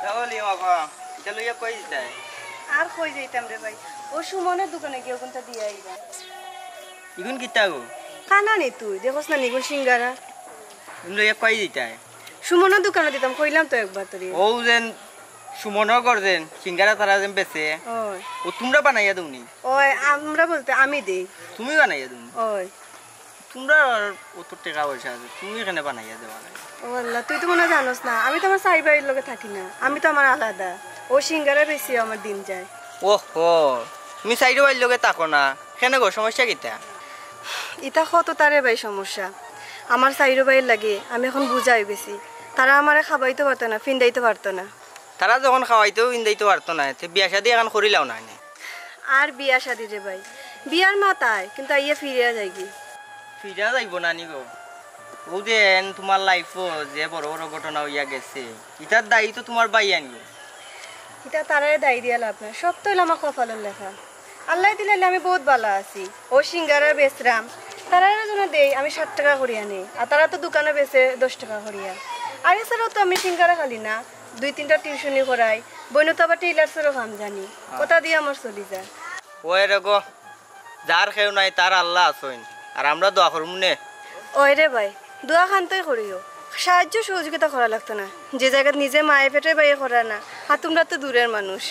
তাহলে বাবা এটা লইয়া কই যায় আর কই যাইতাম রে ভাই ও সুমনের দোকানে গিয়ে ওখানটা দিয়ে আইবা ইগুন কিতা গো কানা নে তুই দেখোস না নিগুন সিঙ্গারা লইয়া কই দিতায় সুমনের দোকানে দিতাম কইলাম তো একবার তোরে ও যেন সুমনও করছেন সিঙ্গারা তারা যেন বেছে ওই ও তোমরা বানাইয়া দউনি ওই আমরা বলতে আমি দেই তুমি বানাইয়া দউনি ওই তোমরা অত টাকা পয়সা আছে তুমি এখানে বানাইয়া দেওয়া লাগে ও আল্লাহ তুই তো মনে হয় জানোস না আমি তো আমার সাই বাড়ির লোকে থাকি না আমি তো আমার আলাদা ও সিঙ্গারা বেশি আমার দিন যায় ওহো তুমি সাইডে বাইর লগে তাকো না কেন গো সমস্যা কিতা ইটা কত তারে ভাই সমস্যা আমার সাইরো বাইর লাগে আমি এখন বুঝাই গেছি তারা আমারে খাবাইতে পারতো না ফিন্দাইতে পারতো না তারা যখন খাওয়াইতেও ইন্দাইতে পারতো না বিয়া শাদি এখন করিলাও না আর বিয়া শাদি রে ভাই বিয়ার মাতায় কিন্তু আইয়া ফিরিয়া যাই কি ফিরা যাইব না নি গো ও দেন তোমার লাইফও যে বড় বড় ঘটনা হইয়া গেছে ইটার দায়ী তো তোমার বাই আনবে এটা তারারে দায়ী দিয়া লাভ না সব তো আমার কপালের লেখা আল্লাহ দিলে আমি বহুত ভালো আছি ও সিঙ্গারার বেচরাম তারা জন্য দেই আমি 60 টাকা করিয়া নেই আর তারা তো দোকানে বেচে 10 টাকা করিয়া আর এছাড়াও তো আমি সিঙ্গারা খালি না 2-3টা টিউশনি করাই বইন তো আবার টেইলার্সেরও কাম জানি ওটা দিয়ে আমার চলি যায় ওই রে গো যার খেউ নাই তার আল্লাহ আছেন আর আমরা দোয়া করব নে ওই রে ভাই দোয়া খানতেই করিও সাহায্য সহযোগিতা করা লাগতো না যে জায়গায় নিজে মায়ে পেটে বাইয়ে করা না আর তোমরা তো দূরের মানুষ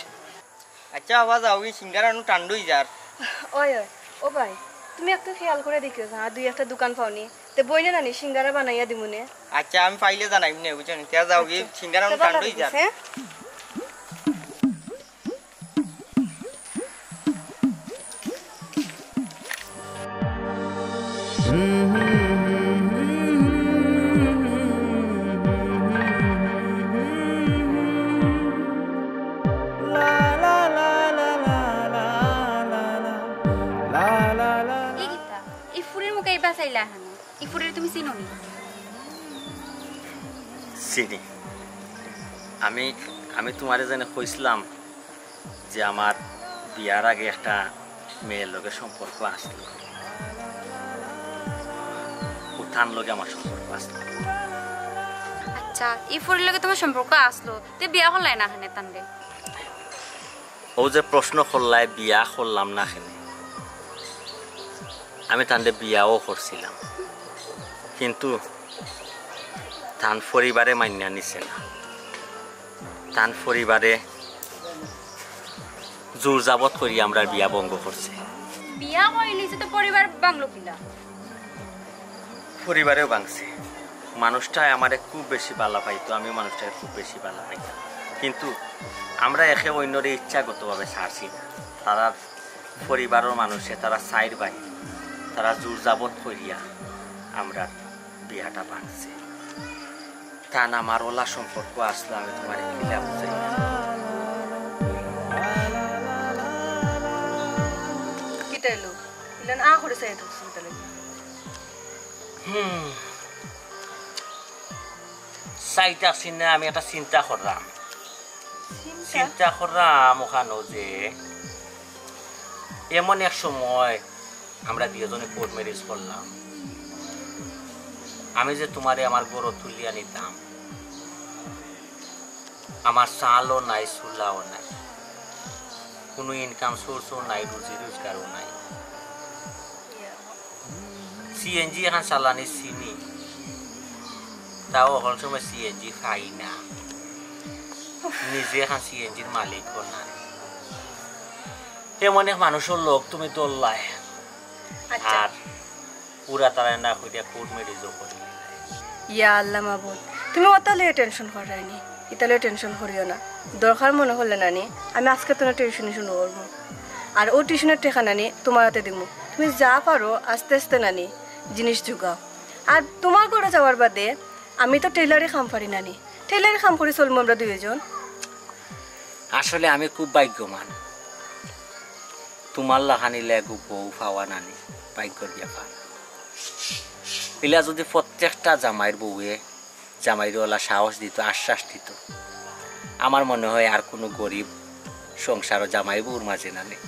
আচ্ছা আওয়াজ আওগি সিঙ্গারা নু টান্ডুই যার ওই ওই ও ভাই তুমি একটু খেয়াল করে দেখিও আর 2-1টা দোকান পাওনি তে বইনে নানি সিঙ্গারা বানাইয়া দিমুনে আচ্ছা আমি পাইলে জানাইম নে বুঝছেন তে যাওগি সিঙ্গারা নু টান্ডুই যার চিনি আমি আমি তোমারে জানে কইছিলাম যে আমার বিয়ার আগে একটা মেয়ের লগে সম্পর্ক আসলো উঠান লগে আমার সম্পর্ক আসলো আচ্ছা এই ফুরের লগে তোমার সম্পর্ক আসলো তে বিয়া হলাই না খানে তানরে ও যে প্রশ্ন করলাই বিয়া করলাম না খানে আমি তানরে বিয়াও করছিলাম কিন্তু তান পরিবারে মান্যা নিছে না তান পরিবারে জোর জাবত করি আমরা বিয়া ভঙ্গ করছে বিয়া হইলিছে তো পরিবার বাংলো কিলা পরিবারেও ভাঙছে মানুষটা আমারে খুব বেশি ভালো পাইতো আমি মানুষটাকে খুব বেশি ভালো পাইতাম কিন্তু আমরা একে অন্যরে ইচ্ছাগতভাবে ছাড়ছি না তারা পরিবারের মানুষে তারা সাইড ভাই তারা জোর জাবত করিয়া আমরা বিয়াটা ভাঙছে তান আমার ওলা সম্পর্ক আসলো আমি তোমার কিলা বুঝাই কিটাইলো ইলেন আ করে চাই তো সুতলে সাইটা সিনে আমি একটা চিন্তা করলাম ওখানে যে এমন এক সময় আমরা দুজনে কোর্ট ম্যারেজ করলাম আমি যে তোমারে আমার গরু তুলিয়া নিতাম আমার চালও নাই চুলাও নাই কোনো ইনকাম সোর্সও নাই রুজি রোজগারও নাই সিএনজি এখন চালানি চিনি তাও হল সময় সিএনজি খাই না নিজে এখন সিএনজির মালিক না এমন এক মানুষের লোক তুমি তোল্লাই আর পুরা তারা না কইয়া কোর্ট ম্যারেজও করি ইয়া আল্লাহ মাবুদ তুমি অতলে টেনশন করাইনি ইতালে টেনশন করিও না দরকার মনে হলে নানি আমি আজকে তোমার টিউশন শুরু করবো আর ও টিউশনের টেকা নানি তোমার হাতে দিব তুমি যা পারো আস্তে আস্তে নানি জিনিস যোগাও আর তোমার ঘরে যাওয়ার বাদে আমি তো টেইলারে কাম পারি নানি টেইলারে কাম করে চলবো আমরা দুইজন আসলে আমি খুব ভাগ্যবান তোমার লাহানিলে বউ পাওয়া নানি ভাগ্যর ব্যাপার এলা যদি প্রত্যেকটা জামাইয়ের বউয়ে জামাইরওয়ালা সাহস দিত আশ্বাস দিত আমার মনে হয় আর কোনো গরিব সংসারও জামাই বউর মাঝে না নেই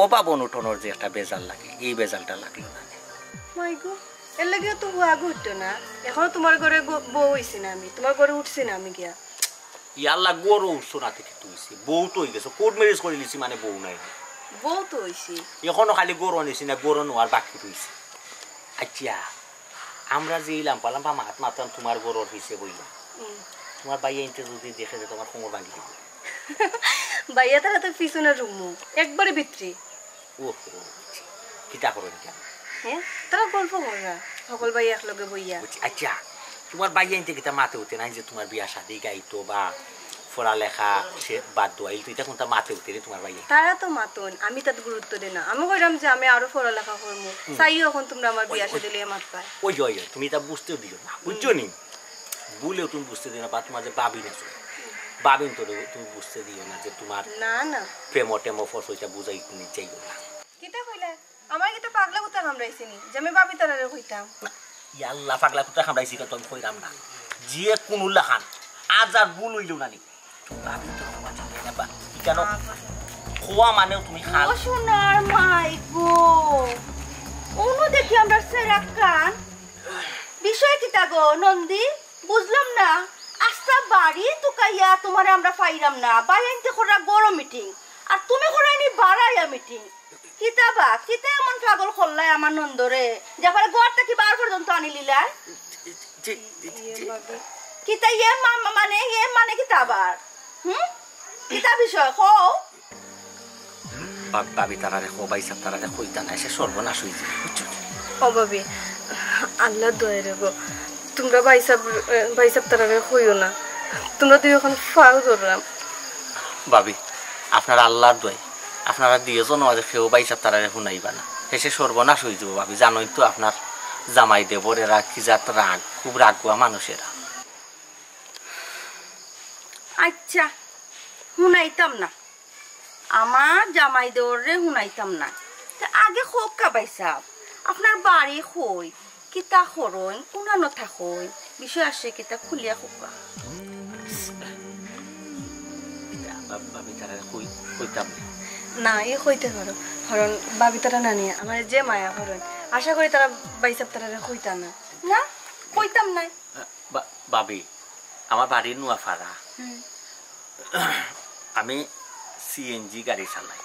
অভাব অনুঠনের যে একটা বেজাল লাগে এই বেজালটা লাগলো না মাইগো এর লাগে তো আগে উঠতো না এখনো তোমার ঘরে বউ হইছি না আমি তোমার ঘরে উঠছি না আমি গিয়া ইয়াল্লা গরু সোনা থেকে তুইছি বউ তো হয়ে গেছে কোর্ট ম্যারেজ করে লিছি মানে বউ নাই বউ তো হইছি এখনো খালি গরু নিছি না গরু নোয়ার বাকি রয়েছে আচ্ছা আমরা যে ইলাম পালাম বা মাত মাতাম তোমার গরুর হয়েছে বইলা তোমার ভাই আইনতে যদি দেখে যে তোমার কোমর ভাঙি দিবে ভাইয়া তারা তো পিছনের রুমু একবারে ভিতরি ও কিতা করেন কেন হ্যাঁ তারা গল্প করা সকল ভাই একলগে বইয়া আচ্ছা তোমার ভাই আইনতে কিতা মাতে উঠে নাই যে তোমার বিয়া শাদি গাইতো বা পড়ালেখা সে বাদ দোয়াইল তো এটা কোনটা মাতে উঠে রে তোমার ভাই তারা তো মাতন আমি তাত গুরুত্ব দিই না আমি কইরাম যে আমি আরো পড়ালেখা করবো চাইও এখন তোমরা আমার বিয়া সাথে লিয়ে মাত পায় ওই তুমি এটা বুঝতেও দিও না বুঝছো নি বলেও তুমি বুঝতে দিও না বা তোমার যে বাবি নেছো বাবিন তো তুমি বুঝতে দিও না যে তোমার না না প্রেম টেমো ফস ওইটা বুঝাই তুমি চাইও না কিতা কইলা আমার কিতা পাগলা কুতা কামড়াইছিনি যে আমি বাবি তারারে কইতাম ইয়াল্লা পাগলা কুতা কামড়াইছি তো আমি কইরাম না যে কোনো লাখান আজ আর ভুল হইলেও না নি বাবি তো খোয়া যাবে না বা কেন খোয়া মানেও তুমি খাল ও সোনার মাই গো অনু দেখি আমরা সেরা কান বিষয় কিতা গো নন্দী বুঝলাম না আস্তা বাড়ি তুকাইয়া তোমারে আমরা পাইরাম না বাইনতে খরা বড় মিটিং আর তুমি খরাইনি বাড়াইয়া মিটিং কিতাবা কিতা এমন পাগল করলাই আমার নন্দরে যাবার ঘরটা কি বার পর্যন্ত আনি লিলাই কিতা মানে কিতাবার কিতা বিষয় কও বাবি তারারে খোবাই সাপ তারারে কইতা না সে সর্বনাশ হইছে বুঝছো ও বাবি আল্লাহ দয়া রেগো তোমরা বাইসাব তারারে কইও না তোমরা দুই এখন ফাও ধরলাম বাবি আপনারা আল্লাহর দোয়াই আপনারা দিয়েছো না যে কেউ বাইসাব তারারে শুনাইবা না সে সর্বনাশ হয়ে যাবো ভাবি জানোই তো আপনার জামাই দেবরেরা কি জাত রাগ খুব রাগুয়া মানুষেরা আচ্ছা শুনাইতাম না আমার জামাই দেওরে শুনাইতাম না আগে হোক কাবাই সাহ আপনার বাড়ি হই কিতা খরণ উনানো থাকই বিষয় আসে কিতা খুলিয়া হোকা ভাবি তারা কইতাম না এ কইতে পারো কারণ বাবি তারা নানি আমার যে মায়া করেন আশা করি তারা বাইসাব তারারে কইতা না না কইতাম নাই ভাবি আমার বাড়ির নোয়াফাড়া আমি সিএনজি গাড়ি চালাই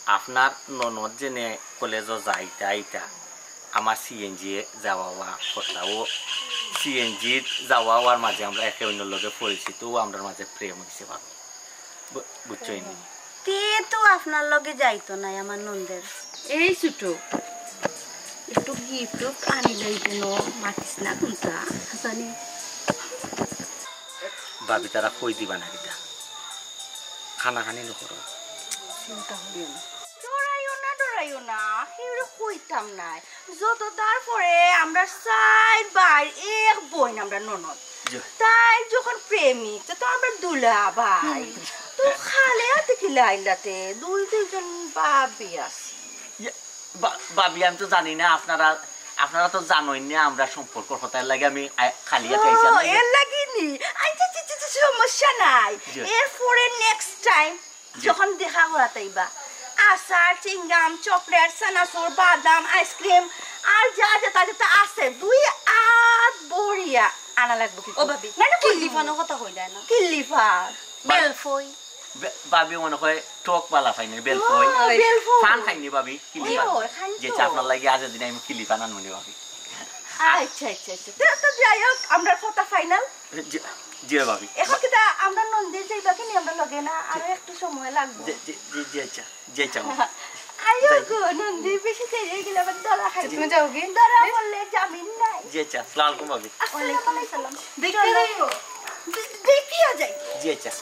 আপনার ননদ জেনে কলেজও যাইতা আইতা আমার সিএনজি যাওয়া কথা ও সিএনজির যাওয়ার মাঝে আমরা একে অন্য লোকে পরিচিত ও আমরা মাঝে প্রেম হয়েছে ভাবি বুঝছই নি তে তো আপনার লগে যাইতো নাই আমার নন্দের এই ছোট একটু গিফট আনি যাইতে নো মাতিস না কোনটা জানি ভাবি তারা কই দিবা না এটা খানা খানি নকরো চিন্তা করিও না ডরাইও না সেগুলো কইতাম নাই যত তারপরে আমরা সাইড বাই এক বোন আমরা ননদ তাই যখন প্রেমিক তো আমরা দুলা ভাই তো খালে হাতে কি লাইলাতে দুইজন বাবি আছে ভাবি আমি তো জানি না আপনারা তো জানোই না আমরা সম্পর্ক কথার লাগে আমি খালি এর লাগিনি সমস্যা নাই এরপরে নেক্সট টাইম যখন দেখা করাতাইবা আচার চিংগাম চকলেট সানাসুর বাদাম আইসক্রিম আর যা যেটা যেটা আছে দুই আট বড়িয়া আনা লাগবে কি ও ভাবি কিল্লিফানো কথা কইলা না কিল্লিফার বেলফই ভাবি মনে হয় টক বালা খাইনি বেলফই ফান খাইনি ভাবি কিলিফান যেটা আপনার লাগে আজের দিনে আমি কিলিফান আনমনি ভাবি আচ্ছা আচ্ছা আচ্ছা তো যাই হোক আমরা কথা ফাইনাল জি ভাবি এখন কিটা আমরা নন্দির যাইবা কিনি আমরা লগে না আর একটু সময় লাগবে জি আচ্ছা জি আচ্ছা আইও গো নন্দির বেশি দেরি গেলে আবার দরা খাই তুমি যাও কি দরা বললে জামিন নাই জি আচ্ছা আসসালামু আলাইকুম ভাবি ওয়ালাইকুম আসসালাম দেখতে যাইও দেখিয়া যাই জি আচ্ছা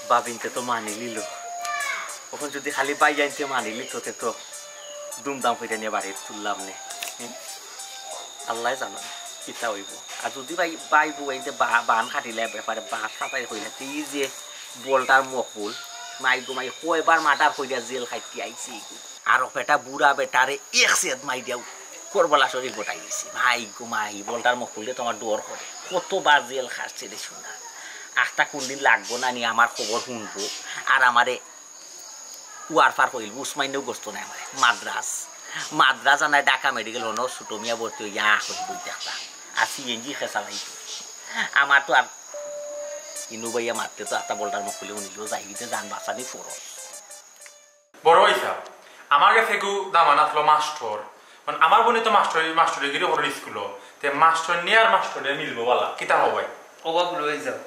বাবিনতে তো মানি লিল ওখানে যদি খালি বাই জানতে মানি লিখতে তো দুমদাম হইতে নিয়ে বাড়ি তুললাম নে আল্লাহ জানো কিতা হইব আর যদি বাই বুয়াইতে বান খাটিলে ব্যাপারে বাস সাঁতাই হইলে তুই যে বলটার মকুল মাই গো মাই কয়বার মাটার হইয়া জেল খাইতে আইছি আর বেটা বুড়া বেটারে এক সেদ মাই দিয়াও করবলা শরীর গোটাই দিছি ভাই গো মাই বলটার মকুলে তোমার ডর করে কতবার জেল খাচ্ছে রে শোনা আখটা কোনদিন লাগবো না নি আমার খবর শুনবো আর আমারে উয়ার ফার হইল উসমাইনেও গোস্ত নাই আমার মাদ্রাস আনায় ঢাকা মেডিকেল হনো ছোট মিয়া ভর্তি হইয়া হই বই দেখতাম আর সিএনজি খেসালাই আমার তো আর ইনু ভাইয়া মারতে তো একটা বলটার মুখ খুলে নিলেও যাইতে যান বাঁচানি ফরস বড় হইছা আমার কাছে একটু দামান আসলো মাস্টার মানে আমার বোনে তো মাস্টারে গিয়ে হলো স্কুল তে মাস্টার নিয়ে আর মাস্টার মিলবো বলা কিতা হবাই অভাব রয়ে যাও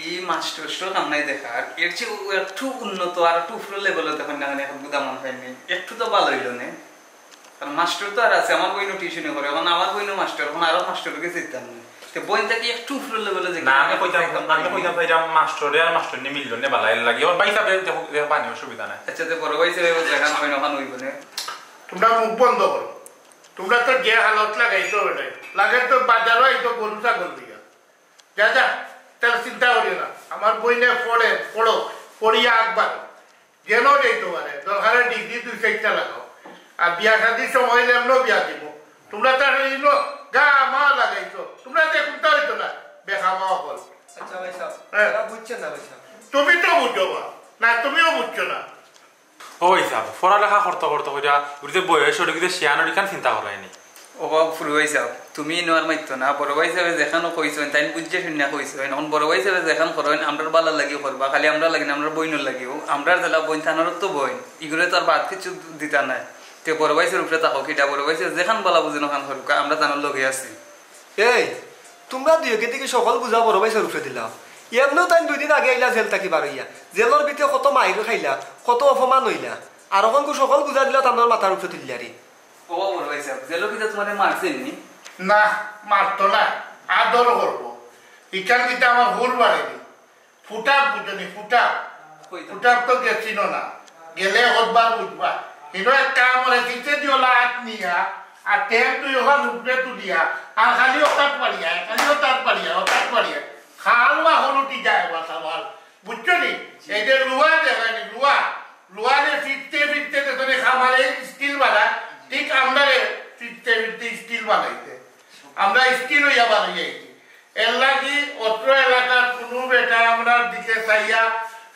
এই মাস্টার কাম নাই দেখার এর চেয়ে একটু উন্নত আর একটু উপরে লেভেলে দেখেন না এখন দামান পাইনি একটু তো ভালো হইল না কারণ মাস্টার তো আর আছে আমার বইনও টিউশনে করে এখন আমার বইনও মাস্টার এখন আরো মাস্টারকে চিনতাম না তো বইনটাকে একটু উপরে লেভেলে যে না আমি কইতাম এটা মাস্টারে আর মাস্টার নিয়ে মিললো না বালা লাগে ওর বাইসা দেখো পানি অসুবিধা নাই আচ্ছা তো বড় ভাইছে দেখা হয় না হইব না তোমরা মুখ বন্ধ করো তোমরা তো যে হালত লাগাইছো ওটাই লাগে তো বাজারও আইতো গরু ছাগল দিয়া যা যা তাহলে চিন্তা করিও না আমার বইনে পড়ো পড়িয়া একবার যেন যাইতে পারে দরকারে ডিগ্রি 2-4টা লাগাও আর বিয়া শাদির সময় হইলে এমনও বিয়া দিব তোমরা তো গা মা লাগাইছো তোমরা যে কোনটা হইতো না বেখা মা অকল আচ্ছা ভাই সাহেব বুঝছেন না ভাই সাহেব তুমি তো বুঝো না তুমিও বুঝছো না ওই সাহেব পড়ালেখা করতে কইরা উড়িতে বয়স ওটা শিয়ানোর কান চিন্তা করায়নি অভাব ফুল হয়ে যাও তুমি নোয়ার মাইতো না বড় ভাই সাহেব যেখানে কইছেন তাই বুঝছে শুনিয়া কইছেন এখন বড় ভাই সাহেব যেখান করেন আমরা বালা লাগিও করবা খালি আমরা লাগি না আমরা বইনর লাগিও আমরা জেলা বইন থানার তো বইন এগুলো তো আর বাদ কিছু দিতা নাই তে বড় ভাই সাহেব উপরে তাকো কিটা বড় ভাই সাহেব যেখান বালা বুঝে নখান করুক আমরা থানার লগে আছি এই তোমরা দুইকে থেকে সকল বুঝা বড় ভাই সরুফে দিলা এমনও তাই 2 দিন আগে আইলা জেল থাকি বারইয়া জেলর ভিতরে কত মাইর খাইলা কত অপমান হইলা আর এখন সকল বুঝা দিলা তার মাথার উপরে তুলিয়ারি ও বড় ভাই সাহেব জেলো কি তোমারে মারছেন নি না মারতো না আদর করবো ইকান কিটা আমার হুর বাড়েনি ফুটাপ বুঝনি ফুটাপ তো গেছিল না গেলে হতবার বুঝবা হিনো একটা আমার কিতে দিওলা হাত নিয়া আর টেম তুই ওখান উপরে তুলিয়া আর খালি ওটাত পারিয়া খাল বা হলুটি যায় বাসাবার বুঝছো নি এই যে লুয়া দেখানি লুয়ারে ফিরতে দেখে খামারে স্টিল বানা ঠিক আমরা ফিরতে স্টিল বানাইতে আমরা স্টিল হইয়া বানাইছি এর লাগি অত্র এলাকার কোনো বেটা আমরা দিকে চাইয়া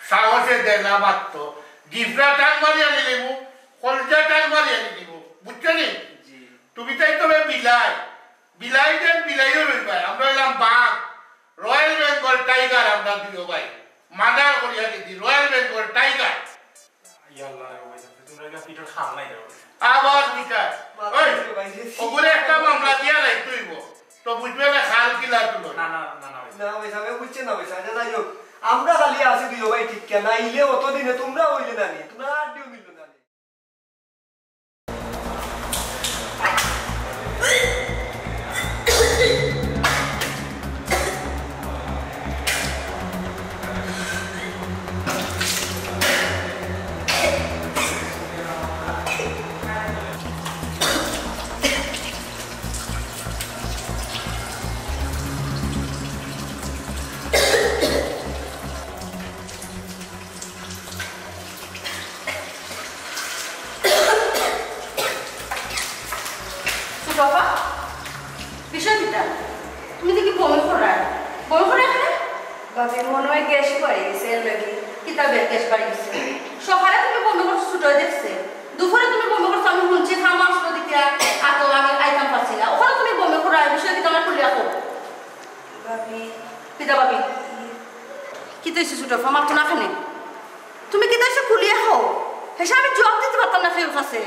সাহসে দেয় না মাত্র জিফরা টান মারি আনি দিব কলজা টান মারি আনি দিব বুঝছো নি তুমি তাই তবে বিলাইও রইবা আমরা হইলাম বাঘ রয়্যাল বেঙ্গল টাইগার আমরা দিও ভাই মাদার করিয়া দিদি রয়্যাল বেঙ্গল টাইগার আবার বিচার ওগুলো একটা মামলা দিয়া নাই তুইব তো বুঝবে না খাল কিলা তুলো না ভাই সাহেব বুঝছেন না ভাই সাহেব যাই হোক আমরা খালি আছি দুই ভাই ঠিক কেনা ইলে অতদিনে তোমরা হইলে না নি তোমরা আড্ডিও মিললো না তুমি দেখি বমি করার এখানে বাবি মনে হয় গ্যাস বাড়ি গেছে এর লাগে কিতাবের গ্যাস বাড়ি গেছে সকালে তুমি বমি করছো ছুটো দেখছে দুপুরে তুমি বমি করছো আমি শুনছি খামা আসলো দিকে আতো আমি আইতাম পাচ্ছি না ওখানে তুমি বমি করার বিষয় কি তোমার খুলে রাখো বাবি পিতা বাবি কি তো ছুটো আমার তো না খানে তুমি কি তাই খুলিয়ে খাও হেসে আমি জবাব দিতে পারতাম না ফের কাছে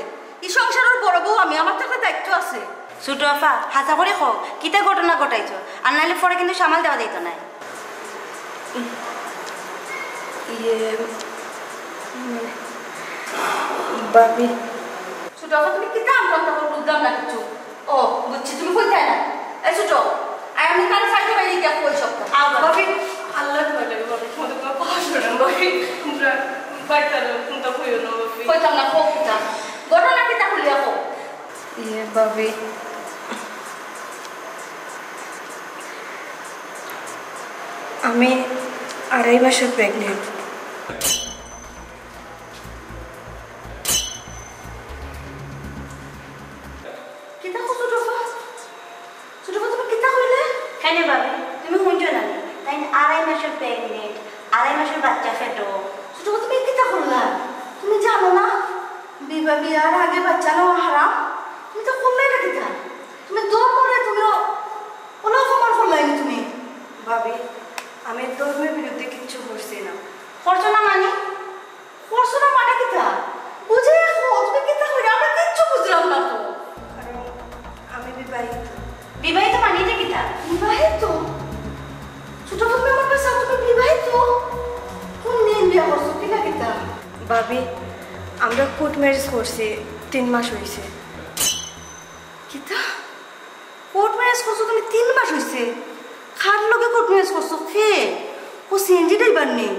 এই সংসারের বড় বউ আমি আমার তো একটা দায়িত্ব আছে ছোট আফা হাসা করে খো কিতা ঘটনা ঘটাইছো আর নাহলে পরে কিন্তু সামাল দেওয়া যাইতো না বাবি ছোট আপা তুমি কিতা আমটা বুঝলাম না কিছু ও বুঝছি তুমি কই তাই না এই ছোট আমি কাল সাইডে বাইরে গিয়া কই সব বাবি আল্লাহ তোমার লাগে বাবি তোমাদের কোনো কথা না বাবি তোমরা বাইতার তোমরা কইও না বাবি কইতাম না কোক কিতা ঘটনা কিতা খুলিয়া কো বাবি আমি 2.5 মাসের প্রেগনেন্ট কিতা কইছো তোফা তুমি কিতা কইলে কেন বাবি তুমি শুনছো না তাই 2.5 মাসের প্রেগনেন্ট 2.5 মাসের বাচ্চা ফেটো ছোট তুমি কিতা করলা তুমি জানো না বিয়ার আগে বাচ্চা নেওয়া হারাম তুমি তো করলে এটা কিতা তুমি দৌড় করে তুমি ওলা ভাবি আমি ধর্মের বিরুদ্ধে কিচ্ছু করছি না। করছো না মানে কিতা বুঝে তুমি কিতা কইরা আমরা কিচ্ছু বুঝলাম না তো। কারণ আমি বিবাহিত। বিবাহিত মানে এটা কিতা? বিবাহিত? ছোট তুমি আমার কাছে তুমি বিবাহিত? কোন দিন বিয়া করছো কিনা কিতা? ভাবি আমরা কোর্ট ম্যারেজ করছি 3 মাস হয়েছে। কিতা কোর্ট ম্যারেজ করছো তুমি 3 মাস হইছে? খার লগে কোর্ট ম্যারেজ করছো কে? ও সিএনজি ড্রাইভার নেই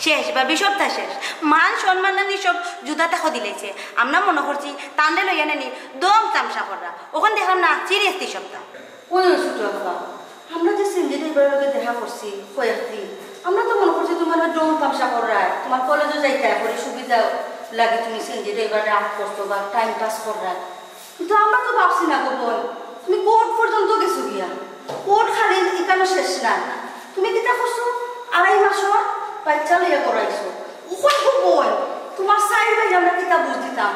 শেষ ভাবি সপ্তাহ শেষ মান সম্মান নানি সব জুতা তাকো দিলেছে। আমরা মনে করছি তান্ডে লইয়া নেনি দম তামসা করা ওখানে দেখলাম না সিরিয়াসলি সপ্তাহ। ওই ছোট আমরা যে সিএনজি ড্রাইভারের লগে দেখা করছি কয়েকদিন আমরা তো মনে করছি তোমার দম তামসা করা তোমার কলেজে যাইতে করে সুবিধা লাগে তুমি সিএনজি ড্রাইভার রাত করছো বা টাইম পাস করা কিন্তু আমরা তো ভাবছি না গো বোন তুমি কোর্ট পর্যন্ত গেছো গিয়া কোর্ট খালি এখানে শেষ না তুমি কিতা করছো 2.5 মাস বাচ্চা লইয়া করাইছো ওখান গো বোন তোমার সাইড ভাই আমরা কিতা বুঝ দিতাম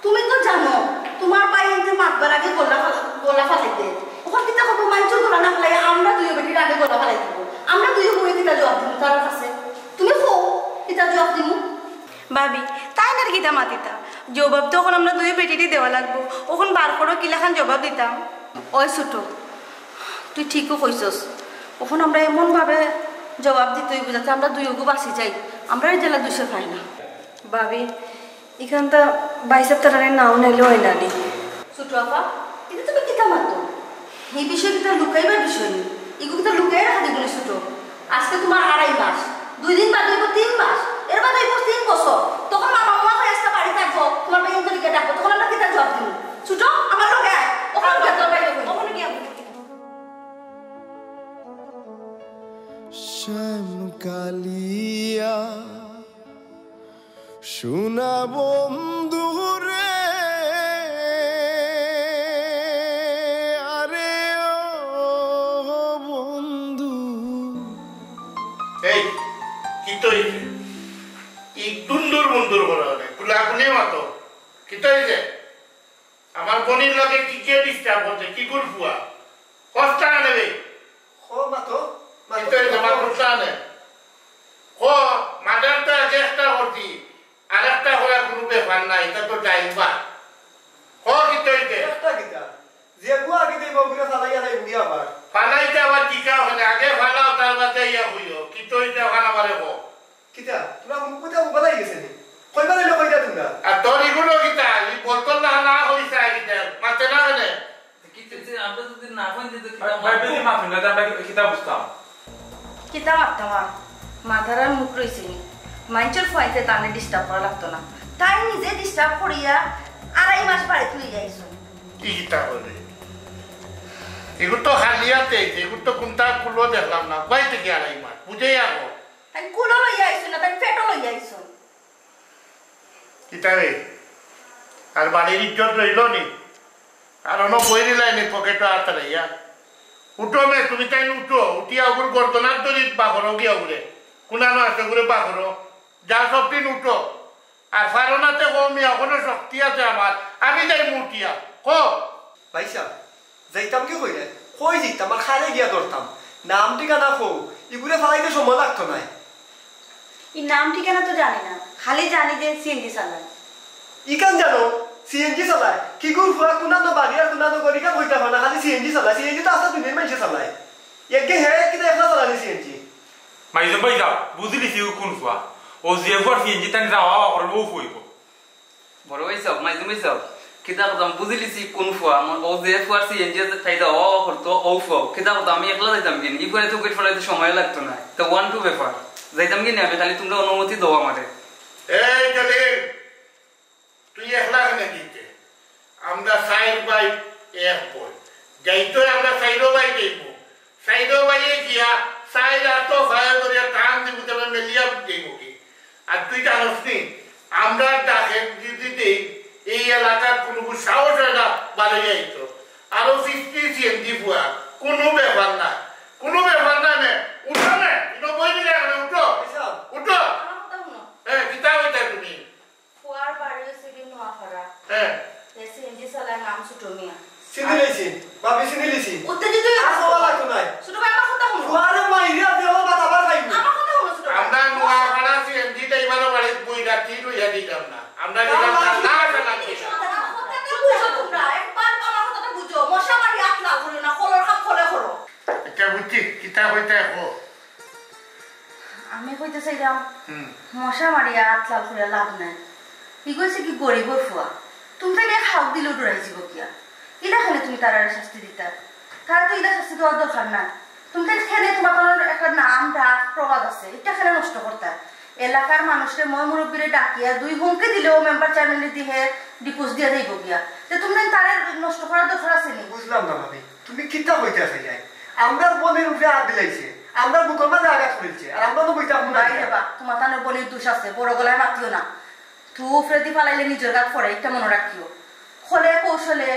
তুমি তো জানো তোমার বাইরে মাতবার আগে গলা ফালাই দে ওখান কিতা করবো মাইচুর গলা না ফালাই আমরা দুই বেটির আগে গলা ফালাই দিব আমরা দুই বই কিতা জবাব দিব তার কাছে তুমি হো কিতা জবাব দিব ভাবি তাই না কিতা মাতিতা জবাব তো এখন আমরা দুই বেটিরই দেওয়া লাগবো ওখান বার করো কিলাখান জবাব দিতাম। ওই ছোট তুই ঠিকও কইছস ওখান আমরা এমনভাবে জবাব দিতেই বুঝাতে আমরা দুইগু বাঁচি যাই আমরা এই জেলা দুশো পাই না। ভাবি এখানটা বাইসাব তারারে নাও নাইলে হয় না নি। ছোট আপা এটা তুমি কিতা মাতো এই বিষয়ে কিতা লুকাইবার বিষয় নেই এগুলো কিতা লুকাই রাখা দিবনি ছোট। আজকে তোমার 2.5 মাস 2 দিন বাদ হইব 3 মাস এর বাদ হইব 3 বছর তখন মামা মামা হয়ে আসতে বাড়ি থাকবো তোমার মেয়ে যদি ডাকবো তখন আমরা কিতা জবাব দিব ছোট আমার লগে ওখানে গিয়া তোর বাইরে ওখানে গিয়া শ্যামকালিয়া সোনা বন্ধু রে আরে ও বন্ধু এই কি তো এই দুন্দুর বন্ধুর বলা হবে কুলাকুলি মতো কি তো আমার বোনের লগে কি কে ডিস্টার্ব হচ্ছে কি করবুয়া কষ্ট নেবে ও মাতো কিন্তু তোমার কষ্ট আনে ও মাদারটা আগে একটা করছি আর একটা হওয়া কোনো ব্যাপার নাই এটা তো যাইবা ও কিন্তু একটা কিতা যে গো আগে দেব গুলো ফালাইয়া নাই বুড়ি আবার ফালাইতে আবার টিকা ওখানে আগে ফালাও তার বাদে ইয়া হইও কি তো এটা ওখানে আমারে হো কিতা তোরা মুখ কথা বলাই গেছে নি কইবা দিলো কইতা তোমরা আর তোর এগুলো কিতা এই বলতো না হইছে কিতা মাতে না কেন আমরা যদি না কই দিতে ভাই বেশি মাথুন না আমরা কিতা বুঝতাম কিতা মারতাম মাথার মুখ রয়েছে নি মাইঞ্চের ফুয়াইতে তানে ডিস্টার্ব করা লাগতো না তাই নিজে ডিস্টার্ব করিয়া 2.5 মাস বাড়ি তুই যাইছো কি কিতা বলে এগুলো তো খালিয়াতে এগুলো তো কোনটা কুলো দেখলাম না কই থেকে আড়াই মাস বুঝেই আনো তাই কুলো লইয়া আইছো না তাই পেটো লইয়া আইছো কিতা রে আর বাড়ির ইজ্জত রইল নি কারণ বই দিলাই নি পকেটে হাত রাইয়া উঠো মে তুমি তাই উঠো উঠিয়া ওগুলো গর্দনার তরি বাঘরো গিয়া উড়ে কুনানো আছে ওগুলো বাঘরো যা সব দিন উঠো আর ফারনাতে কমি এখনো শক্তি আছে আমার আমি যাই মুটিয়া কো ভাইসা যাইতাম কি কইলে কই দিতাম আর খারে গিয়া ধরতাম নাম ঠিকানা কো ইগুরে ফালাইতে সময় লাগতো না এই নাম ঠিকানা তো জানি না খালি জানি যে সিএনজি চালায় ইকান জানো সিএনজি চালায় কি গুর ফুয়া কুনানো বাড়িয়া কুনানো গরিকা কইতা না খালি সিএনজি চালায় সিএনজি তো আসা দুনিয়ার মানুষ চালায় একে হে কিটা একলা চালানি সিএনজি মাইজে ভাই যাও বুঝলি কি কোন ফুয়া ও যে ফুয়ার সিএনজি তান যাওয়া করব ও ফুইব বড় ভাই সব মাইজে ভাই সব কিতা কথা বুঝলিছি কোন ফুয়া ও যে ফুয়ার সিএনজি চাইদা ও করতো ও ফুয়া কিতা কথা আমি একলা যাইতাম কিনি ই করে তো গেট ফলাইতে সময় লাগতো না তো 1 2 ব্যাপার যাইতাম কিনি আমি খালি তোমরা অনুমতি দাও আমারে এই চলে তুই একলা কেন দিতে আমরা সাইড বাই এক বই যাইতো আমরা সাইডো বাই যাইব সাইডো বাইয়ে গিয়া সাইড আতো ফায়ার করিয়া টান দিব তবে মেলিয়া যাইব কি আর তুই জানোস নি আমরা ডাকে দিতে এই এলাকার কোনো সাহস হয় না বাড়ে যাইতো আরো 50 সিএনজি ফুয়া কোনো ব্যাপার না কোনো ব্যাপার না নে উঠো না এটা বই দিলে উঠো উঠো কিতা হইতা তুমি ফুয়ার বাড়ি হচ্ছে নোয়াপাড়া সিএনজি চালায় নাম ছোট মিয়া চিনি লইছি ভাবি চিনি লইছি উত্তেজিত আসওয়া লাগতো না ছোট ভাই আমার কথা শুনো ফুয়ারে মাইরে কইতে চাইলাম মশা মারিয়া আতলাল করে লাভ নাই ই কইছে কি গরিবর ফুয়া তুমি তাই খাও দিলেও ডরাই যাব কিয়া ইলা খেলে তুমি তার শাস্তি দিতা তারা তো ইলা শাস্তি দেওয়ার দরকার না তুমি তাই খেলে তোমার একটা নাম ডাক প্রবাদ আছে এটা খেলে নষ্ট করতা এলাকার মানুষকে মই মুরব্বীরে ডাকিয়া 2 হুমকে দিলেও মেম্বার চেয়ারম্যানের দিহে ডিপোজ দিয়া যাইব গিয়া যে তুমি তারে নষ্ট করার দরকার আছে নি বুঝলাম না ভাবি তুমি কিতা কইতে আছে যাই আমরা বনের উপরে হাত দিলাইছে আমরা বুকর মাঝে আঘাত করেছে আর আমরা তো কইতা আপনারা ভাই বাবা তোমার তানের বনের দোষ আছে বড় গলায় মাতিও না তু ফ্রেদি ফালাইলে নিজের গাত পড়ে এটা মনে রাখিও খলে কৌশলে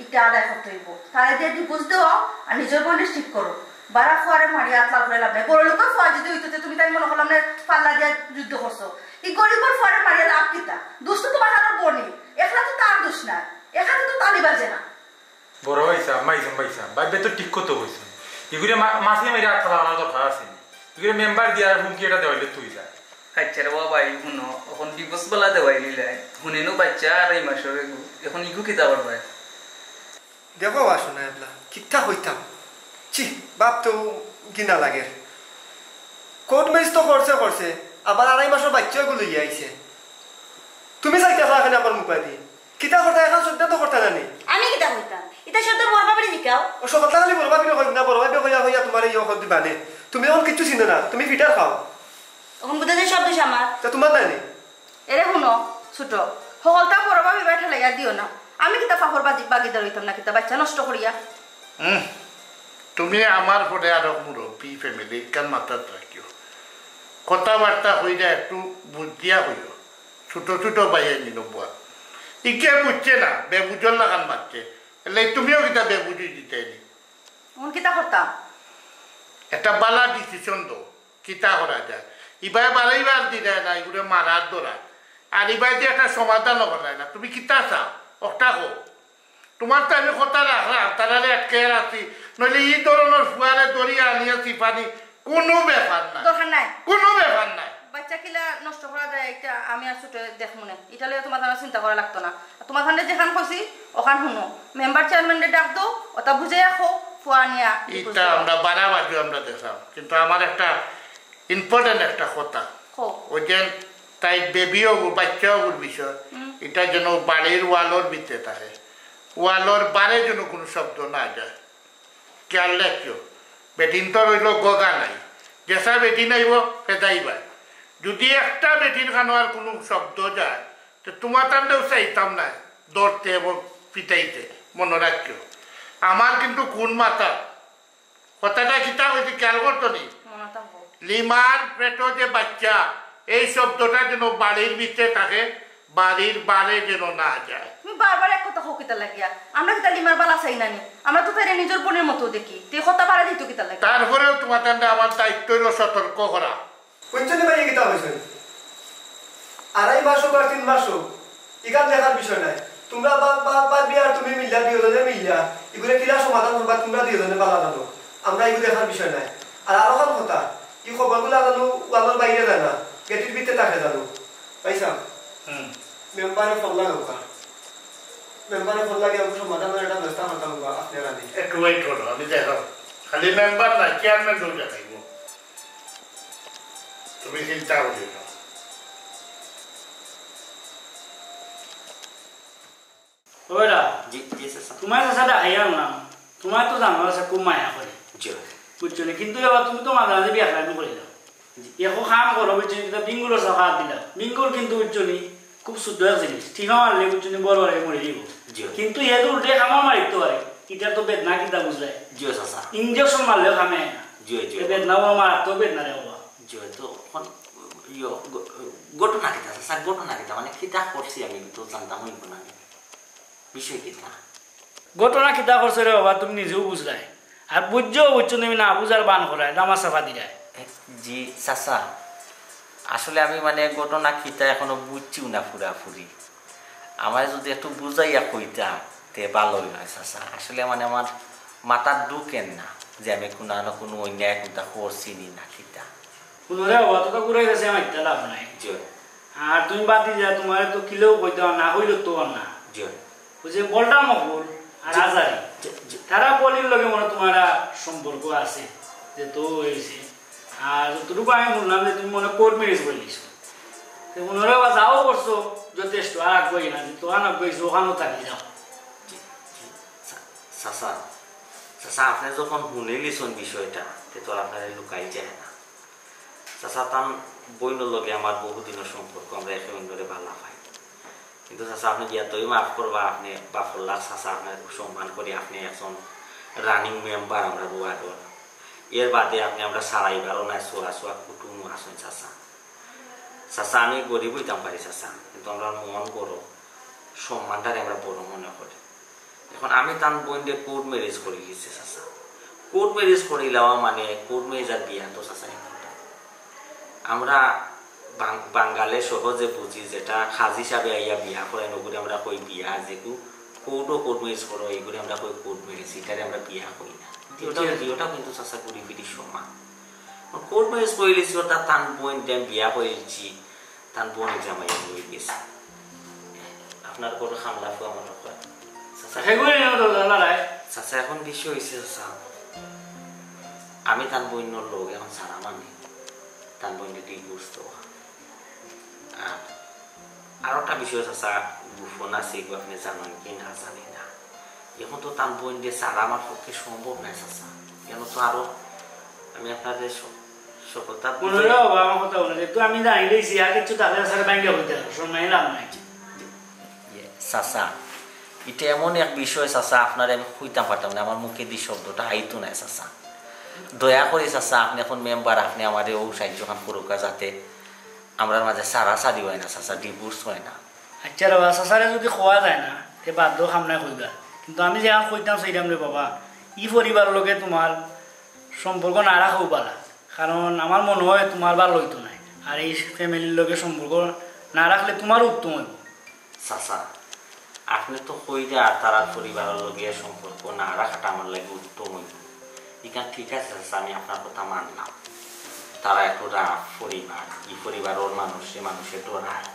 এটা আদায় করতে হইব তারে দিয়ে ডিপোজ দেওয়া আর নিজের বনের ঠিক করো বারা ফুয়ারে মারি আতলা করে লাভ নাই বড় লোকের ফুয়া যদি হইতো তুমি তাই মনে করলাম না পাল্লা দিয়ে যুদ্ধ করছো এই গরিবের ফুয়ারে মারিয়া লাভ কিতা দোষ তো তোমার তার বনি একলা তো তার দোষ না এখানে তো তালি বাজে না বড় হইছা মাইছা বাইবে তো ঠিক করতে হইছে এগুলো মাসে মেরে আটকা লাগানোর দরকার আছে এগুলো মেম্বার দিয়ার হুমকি এটা দেওয়াইলে তুই যা আচ্ছা রে বাবা শুনো এখন ডিভোর্স বলা দেওয়াই নিলাই শুনেনো বাচ্চা আর এই মাসের এখন ইগু কিতা করবে দেখো আসো না এবলা কিতা হইতাম ছি বাপ তো কিনা লাগে কোর্ট ম্যারেজ তো করছে আবার 2.5 মাসের বাচ্চা গুলো আইছে তুমি চাইতে এখানে আমার মুখ দি কিতা করতে এখন শুনতে তো করতে জানি আমি কিতা হইতাম এটা শব্দ বড় বাবা জিকাও ও সকাল খালি বলবা বিনো কই না বড় ভাই হইয়া তোমার এই হদ দিবানে তুমি এখন কিছু চিনো না তুমি ফিটার খাও এখন বুঝা যায় শব্দ আমার তা তোমার নাই এরে শুনো ছোট সকলটা বড় বাবা বেঠা লাইয়া দিও না আমি কিতা ফাফর বাগিদার হইতাম না কিতা বাচ্চা নষ্ট করিয়া তুমি আমার পরে আরো মুরব্বী ফ্যামিলি কান মাথাত রাখিও কথাবার্তা হইলে একটু বুঝিয়া হইও ছোট বাইরে নিল বুয়া ইকে বুঝছে না বেবুজর লাগান মারছে এলে তুমিও কিতা বেবুজি দিতে নি এখন কিতা করতাম একটা বালা ডিসিশন দো কিতা করা যায় ইবাই বারাইবার দিলে না এগুলো মারার দৌড়া আর ইবাই দিয়ে একটা সমাধানও করায় না তুমি কিতা চাও একটা কো তোমার তো আমি কথা রাখলাম তারা আটকে রাখছি নইলে এই ধরনের ফুয়ারে দরিয়া আনিয়েছি পানি কোনো ব্যাপার নাই দরকার নাই কোনো ব্যাপার নাই বাচ্চা কিলা নষ্ট করা যায় এটা আমি আর ছোট দেখ মনে এটা লইয়া তোমার ধারণা চিন্তা করা লাগতো না তোমার ধারণা যেখান কইছি ওখান শুনো মেম্বার চেয়ারম্যানের ডাক দো ওটা বুঝে রাখো ফুয়া নিয়া এটা আমরা বাড়াবাড়ি আমরা দেখলাম কিন্তু আমার একটা ইম্পর্টেন্ট একটা কথা ওই যে তাই বেবিও বাচ্চাও বিষয় এটা যেন বাড়ির ওয়ালর ভিতরে থাকে ওয়ালর বারে যেন কোনো শব্দ না যায় খেয়াল রাখিও বেটিন তো রইল গগা নাই যেসা বেটি নাইব ফেদাইবাই যদি একটা বেটির খানোয়ার কোনো শব্দ যায় তো তোমার তান্ডেও চাইতাম না দৌড়তে এবং পিটাইতে মনে রাখিও আমার কিন্তু কোন মাথা কথাটা কিতা হয়েছে খেয়াল করতো নি লিমার পেটো যে বাচ্চা এই শব্দটা যেন বাড়ির ভিতরে থাকে বাড়ির বারে যেন না যায় তুমি বারবার এক কথা কিতা লাগিয়া আমরা কিতা লিমার বালা চাই নানি আমরা তো তারে নিজের বোনের মতো দেখি তুই কথা বাড়া দিত কিতা লাগে তারপরেও তোমার তান্ডে আমার দায়িত্ব হইল সতর্ক করা কোনজনে ভাই কিতা হইছে 2.5 মাস বা 3 মাস ইকান দেখার বিষয় নাই তোমরা বা বিয়ার তুমি মিল্লা দুইজনে মিল্লা এগুলো কিলা সমাধান করবা তোমরা দুইজনে বালা জানো আমরা এগুলো দেখার বিষয় নাই আর আরো কথা কি খবরগুলো জানো ওয়ালের বাইরে যায় না গেটির ভিতরে থাকে জানো পাইছা মেম্বারে ফোন লাগাও মেম্বারে ফোন লাগে অবশ্য সমাধানের একটা ব্যবস্থা করতে হবে আপনারা একটু ওয়েট করো আমি দেখো খালি মেম্বার না চেয়ারম্যান দৌড়ে থাকবো তুমি চিন্তা করি না ওরা তোমার চাষাটা আইয়া না তোমার তো জানো আছে খুব মায়া করে বুঝছো না কিন্তু এবার তুমি তো মাঝে মাঝে বিয়া খারাপ করে দাও এখন কাম করো বুঝছো না বিঙ্গুলো চাষা দিলাম বিঙ্গুল কিন্তু বুঝছো নি খুব শুদ্ধ এক জিনিস ঠিক মারলে বুঝছো নি বড় বড় মরে দিব কিন্তু এর উল্টে খামা মারিতে পারে এটা তো বেদনা কিতা বুঝলে ইঞ্জেকশন মারলেও খামে না বেদনা মার তো বেদনা রে বাবা তো ঘটনা কিতা স্যার ঘটনা কিতা মানে কিতা করছি আমি তো জানতাম হইব না বিষয় কিতা ঘটনা কিতা করছো রে বাবা তুমি নিজেও বুঝলাই আর বুঝছো তুমি না বুঝার বান করায় দামা চাপা দিলাই জি চাচা আসলে আমি মানে ঘটনা কিতা এখনো বুঝছিও না পুরাপুরি আমার যদি একটু বুঝাইয়া কইতা তে ভালোই হয় চাচা আসলে মানে আমার মাথার ঢুকেন না যে আমি কোনো অন্যায় কোনটা করছি না কিতা কোনো রে বাবা তো ঘুরে গেছে আমার ইত্যা লাভ নাই আর তুমি বাতি যা তোমার তো কিলেও কইতে না হইল তো না বুঝে বলটা মকুল আর আজারি তারা বলির লগে মনে তোমার সম্পর্ক আছে যে তো হয়েছে আর যতটুকু আমি বললাম যে তুমি মনে কোর্ট ম্যারেজ করে নিছো ওনারা যাও করছো যথেষ্ট আর আগ্রহী না যে তোহান আগ্রহীছো ওখানেও থাকি যাও চাচা চাচা আপনি যখন শুনে লিছেন বিষয়টা তো আপনার লুকাই যায় না চাচা তার বইনের লগে আমার বহুদিনের সম্পর্ক আমরা একে অন্যরে ভালো পাই কিন্তু চাচা আপনি বিয়াতই মাফ করবা আপনি বাফল্লা চাচা আপনার সম্মান করি আপনি একজন রানিং মেম্বার আমরা রুয়াডর এর বাদে আপনি আমরা সারাইবারও নাই সোয়া সোয়া কুটুম আসুন চাচা চাচা আমি গরিব হইতাম পারি চাচা কিন্তু আমরা মন বড় সম্মানটারে আমরা বড় মনে করি এখন আমি তার বোনকে কোর্ট ম্যারেজ করে গেছি চাচা কোর্ট ম্যারেজ করে লওয়া মানে কোর্ট ম্যারেজ আর বিয়া তো চাচা আমরা বাঙালে সহজে বুঝি যেটা সাজ হিসাবে আইয়া বিয়া করে নগরে আমরা কই বিয়া যেগু কোর্টও কোর্ট ম্যারেজ করো এইগুলি আমরা কই কোর্ট ম্যারেজ এটারে আমরা বিয়া করি না বিয়েটা কিন্তু চাচা ঘুরি ফিরি সমান কোর্ট ম্যারেজ করে লিছি তার তান বোন বিয়া করেছি তার বোন জামাই হয়ে গেছে আপনার কোনো খামলা ফুয়া মনে করে চাচা এখন বিষয় হয়েছে চাচা আমি তার বইনের লোক এখন ছাড়া মানে তার বইনে ডিভোর্স দেওয়া আর একটা বিষয় চাচা গোপন আছে এগুলো আপনি জানেন কি না জানি না এখন তো তার বইন দিয়ে ছাড়া আমার পক্ষে সম্ভব নাই চাচা কেন তো আরো আমি আপনাদের সকলতা আমি জানি দিয়েছি আর কিছু তাদের সাথে ব্যাংকে হইতে সময় লাভ নাই চাচা এটা এমন এক বিষয় চাচা আপনার আমি হইতাম পারতাম না আমার মুখে দিয়ে শব্দটা আইতো নাই চাচা দয়া করে চাচা আপনি এখন মেম্বার আপনি আমাদের ও সাহায্য কাম করুক যাতে আমরা মাঝে সারা সারি হয় না চাচা ডিভোর্স হয় না আচ্ছা বাবা চাচারে যদি খোয়া যায় না তে বাধ্য খামনাই কইবা কিন্তু আমি যে কইতাম সেইটাম রে বাবা ই পরিবার লোকে তোমার সম্পর্ক না রাখো পালা কারণ আমার মনে হয় তোমার ভালো হইতো নাই আর এই ফ্যামিলির লোকে সম্পর্ক না রাখলে তোমার উত্তম হইব চাচা আপনি তো কইলে আর তারা পরিবারের লগে সম্পর্ক না রাখাটা আমার লাগে উত্তম হইব এখানে ঠিক আছে চাচা আমি আপনার কথা মানলাম তারা একটু রাগ পরিবার এই পরিবার ওর মানুষ সে মানুষের তো রাগ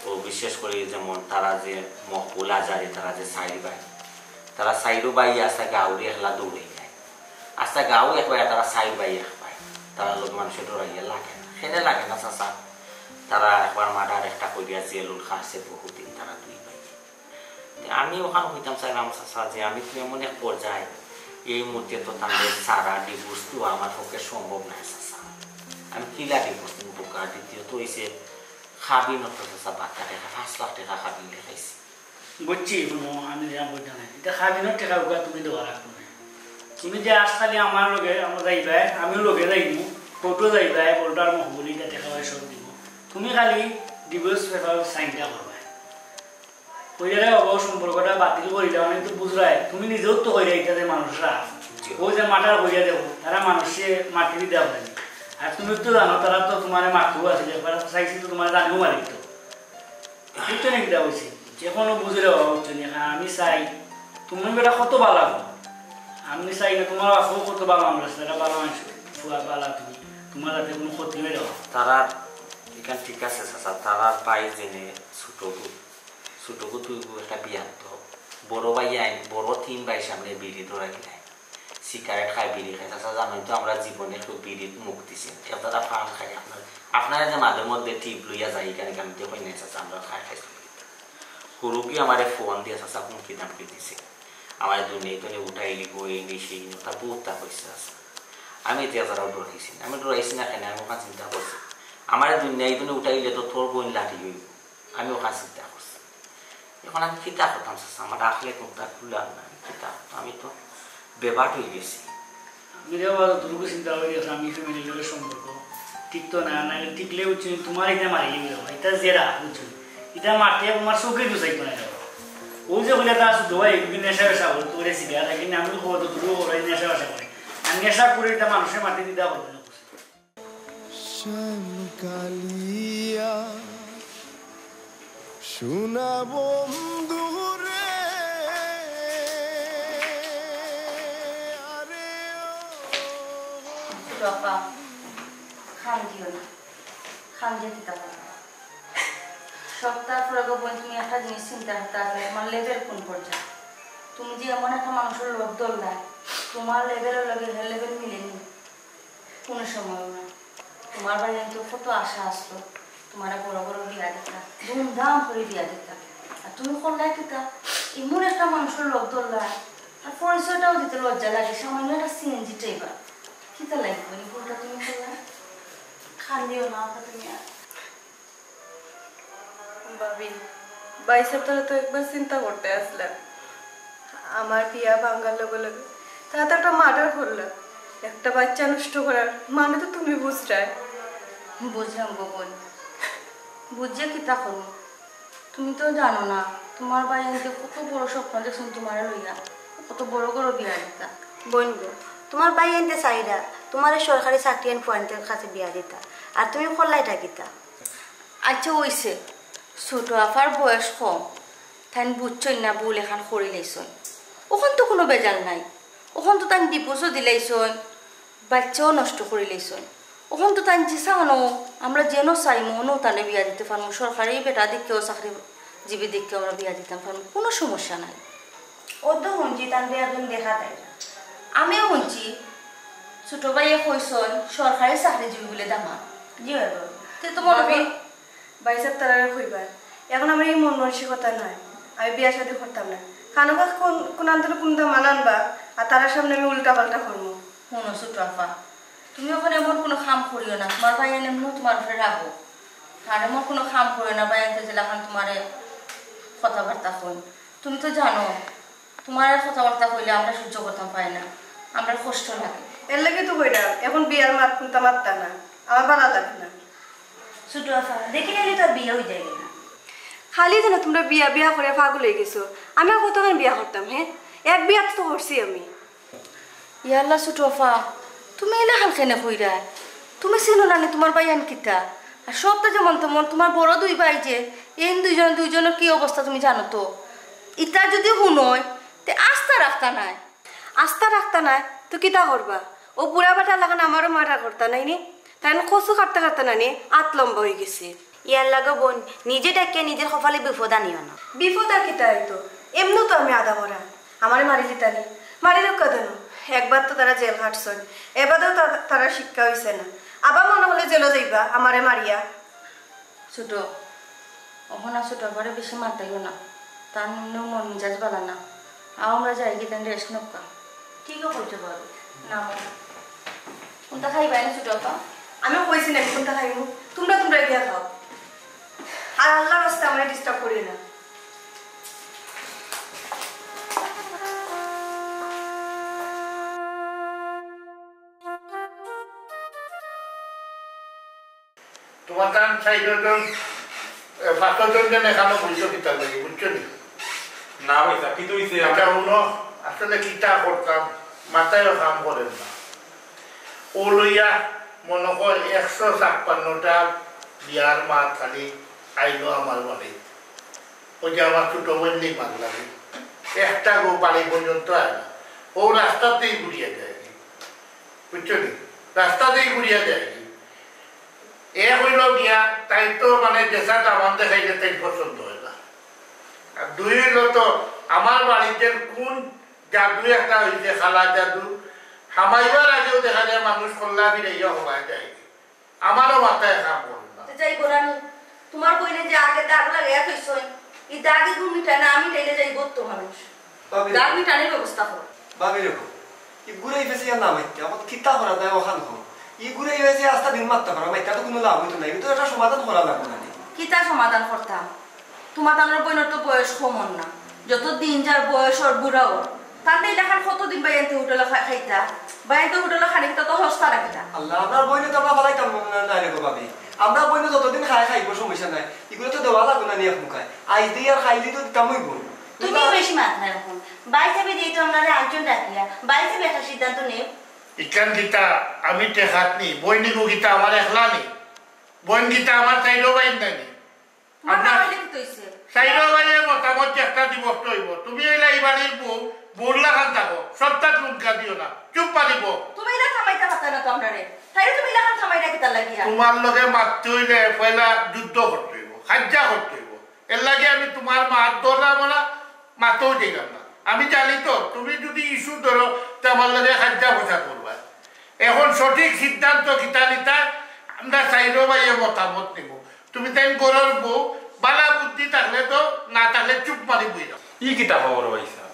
ও বিশেষ করে যেমন তারা যে মকবুল আজারি তারা যে সাইড বাই তারা সাইডও বাই আসা গাউরি একলা দৌড়ে যায় আস্তা গাও একবার তারা সাইড বাই এক পায় তারা লোক মানুষের ডরাইয়া লাগে না সেনে লাগে না চাচা তারা একবার মার্ডার একটা করিয়া জেলুল খাসছে বহুদিন তারা দুই ভাই আমি ওখানে হইতাম চাইলাম চাচা যে আমি তো এমন এক পর্যায়ে এই মুহূর্তে তো তাদের সারা ডিভোর্স তো আমার পক্ষে সম্ভব নাই চাচা আমি কিলা ডিভোর্স বোকা দ্বিতীয়ত হয়েছে খাবি নতো চাচা বাচ্চা টাকা 5 লাখ টাকা খাবি লেখাইছি বুঝছি আমি যেমন বলতে নাই এটা খাবিনের টাকা ওগুলা তুমি দেওয়া রাখবো না তুমি যে আসখালি আমার লগে আমরা যাইবাই আমিও লগে যাইব ফটো যাইবাই বলটার মহবুলিটা টাকা সব দিব তুমি খালি ডিভোর্স পেপার সাইনটা করবা ওইটারে অবশ্য সম্পর্কটা বাতিল করিলে অনেক তো বুঝলাই তুমি নিজেও তো হয়ে যাইতে যে মানুষরা ও যে মাটার হইয়া দেবো তারা মানুষে মাটি দেওয়া হয় আর তুমি তো জানো তারা তো তোমার মাটিও আছে চাইছি তো তোমার জানিও মারি তো ঠিক তো নাকি দেওয়া হয়েছে এখনো বুঝে দেওয়া হচ্ছে না আমি চাই তুমি বেটা কত ভালো আমি চাই না তোমার বাপও কত ভালো আমরা সেটা ভালো মানুষ ফুয়া ভালো তুমি তোমার যাতে কোনো ক্ষতি হয়ে দেওয়া তারা এখানে ঠিক আছে চাচা তারার পাই জেনে ছোটকু তুই একটা বিয়ান তো বড় ভাই আইন বড় 3 ভাই সামনে বিড়ি ধরা গেলে সিগারেট খাই বিড়ি খাই চাচা জানোই তো আমরা জীবনে একটু বিড়ির মুখ দিছি আপনারা পান খাই আপনারা যে মাঝে মধ্যে টিপ লইয়া যাই এখানে আমি তো হই নাই চাচা আমরা খাই খাইছি হুরুকি আমার ফোন দিয়ে চাচা হুমকি দামকি দিছে আমার দুনিয়া উঠাই লিব এই নিয়ে সেই তার বহুতটা হয়েছে চাচা আমি এতিয়া যারাও ডরাইছি আমি ডরাইছি না কেন আমি ওখানে চিন্তা করছি আমার দুনিয়া এইজনে উঠাইলে তো তোর বোন লাঠি হইব আমি ওখানে চিন্তা করছি এখন আমি কিতা করতাম চাচা আমার রাখলে কোনটা খুললাম না কিতা আমি তো বেবাট হয়ে গেছি আমি দেওয়া তোরকে চিন্তা করে গেছে আমি ফ্যামিলির লোকের সম্পর্ক ঠিক তো না না টিকলে বুঝছি তোমার এটা মারিয়ে গেল এটা জেরা বুঝছো এটা মারতে তোমার চোখে দুসাই করে যাবো ও যে বলে তা শুধু ভাই নেশা বেশা বল তোর সিগারেট কিন্তু আমি খবর তো তুই ওরাই নেশা বেশা করে আমি নেশা করে এটা মানুষের মাটি দিতে পারবো না কালিয়া সোনা বন্ধু রে আরে রফা খাম দিও না খাম যেতে পারো সপ্তাহ পরে গোপন তুমি একটা জিনিস চিন্তা করতে আসবে তোমার লেভেল কোন পর্যায়ে তুমি যে এমন একটা মানুষের লোক দল নাই তোমার লেভেলের লগে হের লেভেল মিলেনি কোনো সময় না তোমার বাড়ি তো কত আশা আসলো তোমার বড় বড় বিয়া দিতা ধুমধাম করে বিয়া দিতা আর তুমি করলাই কিতা এমন একটা মানুষের লোক ধরলাই আর পরিচয়টাও দিতে লজ্জা লাগে সামান্য একটা সিএনজি ড্রাইভার কিতা লাগবে এই ভুলটা তুমি করলা খালিও না তুমি আর ভাবি 22 সপ্তাহে তো একবার চিন্তা করতে আসলাম আমার বিয়া ভাঙ্গার লগে লগে তাতে একটা মার্ডার করলাম একটা বাচ্চা নষ্ট করার মানে তো তুমি বুঝরাই বুঝলাম গো বোন বুঝে কিতা করো তুমি তো জানো না তোমার বাইরে কত বড় স্বপ্ন দেখুন তোমার লইয়া কত বড় বড় বিয়া দিতা বোন গো তোমার ভাই আনতে চাইরা তোমার সরকারি চাকরি আন ফুয়ানদের কাছে বিয়া দিতা আর তুমি করলাইটা কিতা আচ্ছা ওইছে ছোট আফার বয়স কম তাই বুঝছই না বউ লেখান করি লাইছন ওখান তো কোনো বেজাল নাই ওখান তো তাই ডিপোজও দিলাইছন বাচ্চাও নষ্ট করে লাইছন ওখান তো তাই যে চাও আমরা যেন চাই মনও তানে বিয়া দিতে পারবো সরকারি বেটা দিকেও চাকরিজীবী দিকেও আমরা বিয়া দিতে পারবো কোনো সমস্যা নাই ও তো শুনছি তাহলে একজন দেখা দেয় না আমিও শুনছি ছোট ভাইয়ে কইছন সরকারি চাকরিজীবী বলে দামা জি হয় তে তো মনে হয় 22 সপ্তাহে কইবা এখন আমার এই মন মানসিকতা নাই আমি বিয়া শাদী করতাম না কানুকা কোন আন্তর কোন দাম আনবা আর তার সামনে আমি উল্টা পাল্টা করবো শুনো ছোট আফা তুমি ওখানে এমন কোনো খাম করিও না তোমার ভাই এমনিও তোমার উপরে রাখবো আর এমন কোনো খাম করিও না ভাই আনতে যেলাম তোমার কথাবার্তা কই তুমি তো জানো তোমার কথাবার্তা কইলে আমরা সহ্য করতাম পাই না আমরা কষ্ট লাগে এর লাগে তো কইরা এখন বিয়ার মাত কোনটা মাত্তা না আমার ভালো লাগে না ছোট আফা দেখি নিলে তোর বিয়ে হয়ে যায় না খালি যেন তোমরা বিয়া বিয়া করে পাগল হয়ে গেছো আমি আর কতক্ষণ বিয়া করতাম হ্যাঁ এক বিয়া তো করছি আমি ইয়াল্লা ছোট আফা তুমি এলে হালকে না কইরা তুমি চিনো না তোমার ভাই আন কিতা আর সবটা যেমন তেমন তোমার বড় দুই ভাই যে এই দুইজনের কি অবস্থা তুমি জানো তো ইটা যদি শুনয় তে আস্থা রাখতা নাই আস্থা রাখতা নাই তো কিতা করবা ও বুড়া বাটা লাগান আমারও মারা করতা নাই নি তাই কচু কাটতে কাটতে নানি আত লম্বা হয়ে গেছে ইয়ার লাগে বোন নিজে ডাকিয়ে নিজের কপালে বিপদ আনিও না বিপদ আর কিতা হইতো এমনও তো আমি আদা মরা আমারে মারি দিতানি মারি রক্ষা দেন একবার তো তারা জেল হাঁটছেন এবারেও তারা শিক্ষা হয়েছে না আবার মনে হলে জেলও যাইবা আমারে মারিয়া ছোট ওখানে ছোট ঘরে বেশি মাতাইও না তার মন মেজাজ বালা না আমরা যাই গিয়ে তেন রেস্ট নকা ঠিক করতে পারো না কোনটা খাইবাই না ছোট আপা আমিও কইছি না কোনটা খাইবো তোমরা গিয়া খাও আর আল্লাহর রাস্তা আমরা ডিস্টার্ব করি না তোমার কারণ 4 জন 5 জন যেন এখানে বুঝছো কিতা লাগে বুঝছো নি না ভাইসা কিন্তু হইছে এটা উনো আসলে কিতা করতাম মাথায়ও কাম করেন না ও লইয়া মনে হয় 156টা বিয়ার মা খালি আইলো আমার বাড়ি ওই যে আমার ছোট বোনই মার লাগে একটা গো বাড়ি পর্যন্ত আয় ও রাস্তাতেই ঘুরিয়ে যায় বুঝছো নি রাস্তাতেই ঘুরিয়ে যায় এ হইল গিয়া তাই তো মানে দেশা দামান দেখাইলে তাই পছন্দ হয় না আর দুই হইল তো আমার বাড়িতে কোন জাদু একটা হয়েছে খালা জাদু হামাইবার আগেও দেখা যায় মানুষ কল্লা ফিরে ইয়ে হওয়া যায় আমারও মাথায় কাম করে না যাই গোরানি তোমার বইনে যে আগে দাগ লাগাইয়া কইছই এই দাগে গুমিটা না আমি টেলে যাই তো মানুষ দাগ মিটানের ব্যবস্থা করো ভাবি রেখো ই ঘুরে ফেসে না মাইতে আমার কিতা করা দেয় ওখান হোক ই ঘুরে ফেসে আস্তা দিন মারতে পারো মাইতে তো কোনো লাভ হইতো না কিন্তু এটা সমাধান করা লাগবে না কিতা সমাধান করতাম তোমার তানোর বইনের তো বয়স কমন না যত দিন যার বয়স ওর বুড়াও তাতে দেখার কতদিন বাইয়াতে হোটেলে খাইতা বাইয়াতে হোটেলে খানিকটা তো সস্তা রাখিতা আল্লাহ আপনার বইনে তো আমরা ফলাইতাম না রেখো ভাবি আমরা বইনে যতদিন খাইব সমস্যা নাই এগুলো তো দেওয়া লাগবে না নিয়ে মুখায় আইস দিয়ে আর খাইলি তো দিতাম হইব তুমি বেশি মাথা রাখো বাইসাবে দিয়ে তো আমরা একজন রাখিয়া বাইসাবে একটা সিদ্ধান্ত নেই ইকান গীতা আমি টেকাত নি বইনিগো গীতা আমার একলা নি বইন গীতা আমার চাইরো বাইন নানি আপনার চাইরো বাইয়ের মতামত একটা দিবস হইব তুমি এলা এই বাড়ির বউ বোরলা খান থাকো সবটা লুঙ্কা দিও না চুপ পারিব তুমি না থামাইতে পারতা না তো আমরা রে তাই তুমি লাগান থামাই রাখি তার লাগিয়া তোমার লগে মারতে হইলে পয়লা যুদ্ধ করতে হইব খাজ্জা করতে হইব এর লাগে আমি তোমার মার ধরলাম না মাতেও দিলাম না আমি জানি তো তুমি যদি ইস্যু ধরো তো আমার লগে খাজ্জা বসা করবা এখন সঠিক সিদ্ধান্ত কিতা নিতা আমরা চাইরো ভাইয়ে মতামত নিব তুমি তাই গরর বউ বালা বুদ্ধি থাকলে তো না থাকলে চুপ মারি বই দাও ই কিতা খবর ভাইসা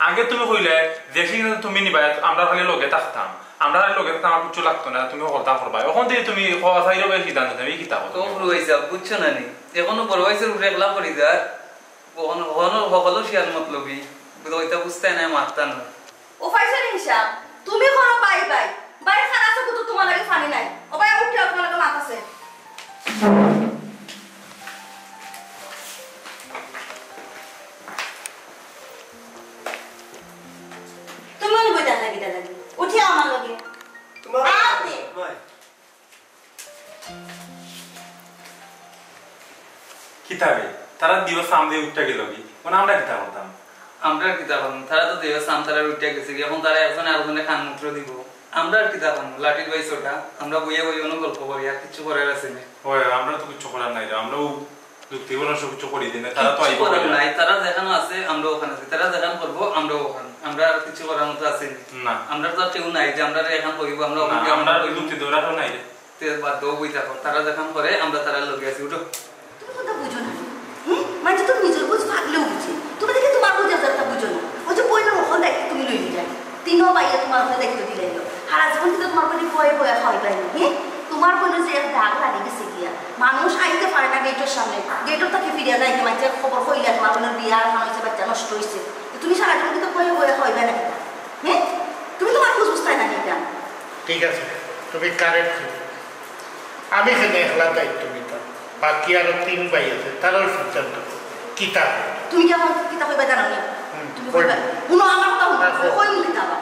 আগে তুমি কইলে দেখি তুমি নিবা আমরা খালি লগে থাকতাম আমরা লগে থাকতাম আমার কিছু লাগতো না তুমি হরতা করবা এখন দিয়ে তুমি খাওয়া চাইরো ভাই সিদ্ধান্ত নেবে কি কিতা তো বড় ভাইসা বুঝছো না নি এখনো বড় ভাইসের উপরে একলা করি যা কখনো সকলো শিয়ার মতলবি ওইটা বুঝতে নাই মারতা না ও ফাইসার হিসাব তুমি করো বাই বাই বাই খানা আছে কত তোমার লাগে পানি নাই ও ভাই উঠে তোমার লাগে মাছ আছে তুমি বই দেখা গিয়ে লাগে উঠি আমার লগে তোমার আতে কিতাবে তারা দিবস সামনে উঠতে গেল কি মানে আমরা কিতা করতাম আমরা আর কিতা করবো তারা তো দেহ সান্তারা উঠে গেছে এখন তারা একজনে আরেকজনে খান মুত্র দিব আমরা আর কিতা করবো লাঠির বাই ছোটা আমরা বইয়ে বইয়ে অন্য গল্প করি আর কিছু করার আছে না ওই আমরা তো কিছু করার নাই রে আমরাও যুক্তিগুলো সব কিছু করি দিনে তারা তো আইব নাই তারা দেখানো আছে আমরা ওখানে আছি তারা দেখানো করবো আমরা ওখানে আমরা আর কিছু করার মতো আছে না আমরা তো কেউ নাই যে আমরা এখন করিব আমরা আমরা যুক্তি দৌড়ানো নাই রে বাদ দৌ বই থাকো তারা দেখান করে আমরা তারা লগে আছি উঠো তুমি কথা বুঝো না মানে তুমি নিজের বুঝ ভাগলেও বুঝে তুমি দেখে তোমার বুঝে একটা বুঝো না ওই যে বইনা ওখান দেখে তুমি লই যাই তিনও বাইরে তোমার ওখানে দেখতে দিলে সারা জীবন কিন্তু তোমার বোনে বয়ে বয়ে খাওয়াই পাইনি তোমার বোনে যে দাগ লাগে গেছে গিয়া মানুষ আইতে পারে না গেটের সামনে গেটের তাকে ফিরিয়া যায় মাঝে খবর হইলে তোমার বোনের বিয়ে আর হয়েছে বাচ্চা নষ্ট হয়েছে তুমি সারা জীবন কিন্তু বয়ে বয়ে খাওয়াইবে না তুমি তোমার বুঝ বুঝতাই না এটা ঠিক আছে তুমি কারেক্ট আমি এখানে একলা দায়িত্ব নিতাম বাকি আরো 3 ভাই আছে তারাও সিদ্ধান্ত কিতা তুমি কি আমার কিতা কইবা জানো না তুমি কইবা শুনো আমার কথা শুনো কই মিলি যাবা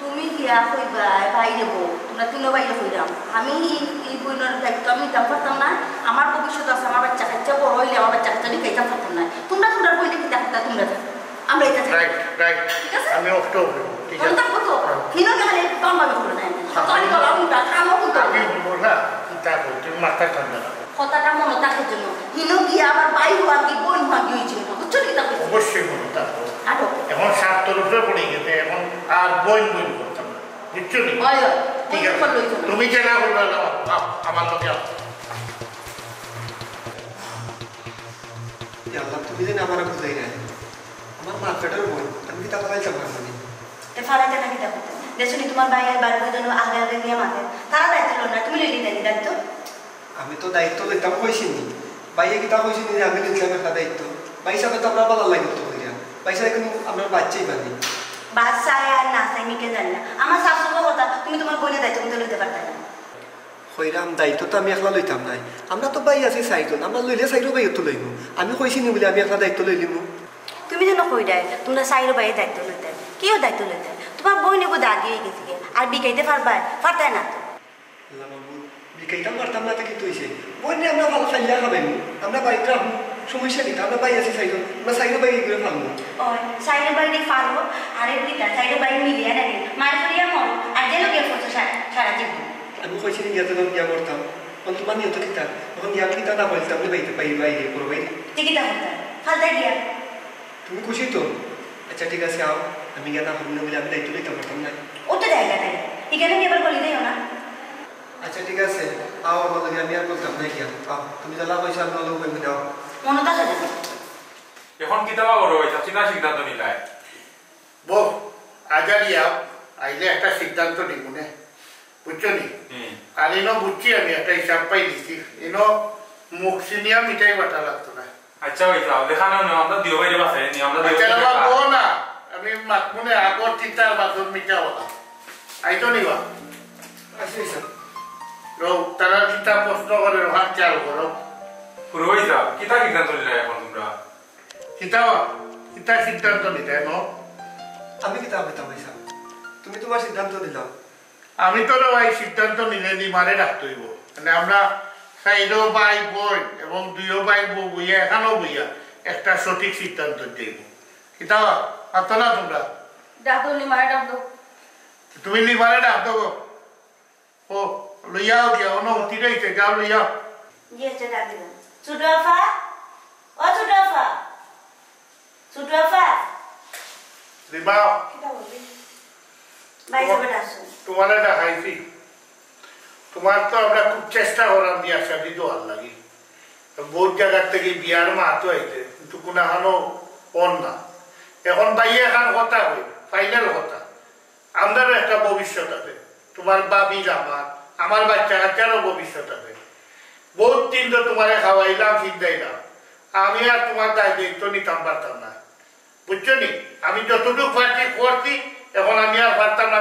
তুমি গিয়া কইবা বাইরে বউ তোমরা তিনও বাইরে কইরাম আমি এই বইনের দায়িত্ব আমি নিতাম পারতাম না আমার ভবিষ্যৎ আছে আমার বাচ্চা কাচ্চা বড় হইলে আমার বাচ্চা কাচ্চা নিকাইতাম পারতাম না তোমরা তোমরা বইলে কিতা কিতা তোমরা আমরা এটা রাইট রাইট আমি অক্টোবর ঠিক আছে কোনটা কত কিনো গেলে বাম্বামি করো না তাহলে তো আমি কামও করতে আমি বললা কিতা কই তুমি মাথা ঠান্ডা কথাটা মনে থাকার জন্য হিনো গিয়া আবার বাই হওয়া কি বোন হওয়া কি হয়েছিল বুঝছো কিতা কইছো অবশ্যই মনে থাকবো আটো এখন স্বার্থের উপরে পড়ে গেছে এখন আর বই বই করতাম না বুঝছো নি হয় হয় ঠিক আছে তুমি যে না বললা আমার লোকে আল্লাহ তুমি যেন আমার বুঝাই না আমার মার্কেটের বই আমি কি তা পাইতাম না তে ফারাতে না কিতা করতে দেশনি তোমার ভাইয়ের বাড়ির জন্য আগে আগে নিয়ে মাতে তারা দায়িত্ব লন না তুমি লইলি না দায়িত্ব আমি তো দায়িত্ব লইতাম কইছিনি বাইয়ে কিতা কইছিনি যে আমি নিলাম একটা দায়িত্ব ভাই সাহেব তো আপনার ভালো লাগে তো কইরা ভাই সাহেব কিন্তু আপনার বাচ্চাই বানি বাচ্চা আর না চাই নিকে জানি না আমার শাশুড়ির কথা তুমি তোমার বোনের দায়িত্ব কিন্তু লইতে পারতা না কইরাম দায়িত্ব তো আমি একলা লইতাম নাই আমরা তো বাই আছি চাইজন আমরা লইলে চাইরো বাইও তো লইমু আমি কইছিনি বলে আমি একলা দায়িত্ব লইলিমু তুমি যেন কই দেয় তোমরা চাইরো বাইরে দায়িত্ব লইতে কিও দায়িত্ব লইতে তোমার বই নেবো দাগি হয়ে গেছে আর বিকাইতে পারবা পারতাই না তো বিকাইতাম পারতাম না তো কিন্তু হয়েছে বই আমরা ভালো খাইয়া খাবাইমু আমরা বাড়িতে রাখবো সমস্যা নেই আমরা বাই আছি চাইজন আমরা চাইরো বাই করে ফালমু ও চাইরো বাইরে ফালবো আর এই দুইটা চাইরো বাইরে মিলিয়ে রাখি মার করিয়া মরো আর যেন গিয়ে করছো সারা জীবন আমি কইছিনি ইয়াতে যখন গিয়া করতাম তখন তোমার নিয়ত কিতা তখন গিয়া কিতা না বলতাম আমি বাইতে পাই বাইরে পুরো বাইরে টিকিটা করতাম ফালতাই গিয়া তুমি খুশি তো আচ্ছা ঠিক আছে আও আমি গিয়া না হবি না বলে আমি দায়িত্ব লইতে পারতাম না ওটা জায়গা নাই এখানে কি আবার বলি দিও না আচ্ছা ঠিক আছে আও আমার লগে আমি আর বলতাম না গিয়া আও তুমি জ্বালা পয়সা আমি লগে কইবি দাও মনে থাকে যাবে এখন কিতা বড় হইতা চিনা সিদ্ধান্ত নিলাই বউ আজারিয়া আইলে একটা সিদ্ধান্ত নিব না বুঝছো নি আর এনো বুঝছি আমি একটা হিসাব পাই দিচ্ছি এনো মুখ সিনিয়া মিঠাই বাটা লাগতো না আচ্ছা হইতা দেখানো না আমরা দিও বাইরে বাসে নি আমরা দিও আচ্ছা বাবা বউ না আমি মাতমনে আগর তিতার বাসন মিঠা বলা আইতো নিবা আচ্ছা রও তারা কিতা প্রশ্ন করে রোহান চাল করো পুরো হইতা কিতা সিদ্ধান্ত নিলাই এখন তোমরা কিতা সিদ্ধান্ত নিতে ন আমি কিতা হইতাম পয়সা তুমি তোমার সিদ্ধান্ত দিলাম আমি তো ভাই সিদ্ধান্ত নিলে নিমারে রাখতে হইব মানে আমরা চাইরো ভাই বোন এবং দুইও ভাই বউ বইয়া এখানেও বইয়া একটা সঠিক সিদ্ধান্ত দিব কিতা পারতো না তোমরা ডাকো নিমারে ডাকো তুমি নিমারে ডাকতো ও লইয়াও গিয়া অনুমতি রয়েছে যাও লইয়াও জি আচ্ছা ডাক দিলাম ছোট আফা ও ছোট আফা ছোট আফা দিবাও তোমারে দেখাইছি তোমার তো আমরা খুব চেষ্টা করলাম বিয়া শাদি দেওয়ার লাগি বহুত জায়গার থেকে বিয়ার মাহাতো আইতে কিন্তু কোনো এখনো অন না এখন বাইয়ে এখন কথা হই ফাইনাল কথা আমাদেরও একটা ভবিষ্যৎ আছে তোমার বাবির আমার বাচ্চা কাচ্চারও ভবিষ্যৎ আছে বহুত দিন তো তোমারে খাওয়াইলাম ফিরদাইলাম আমি আর তোমার দায়িত্ব নিতাম পারতাম না বুঝছো নি আমি যতটুকু পারছি করছি এখন আমি আর পারতাম না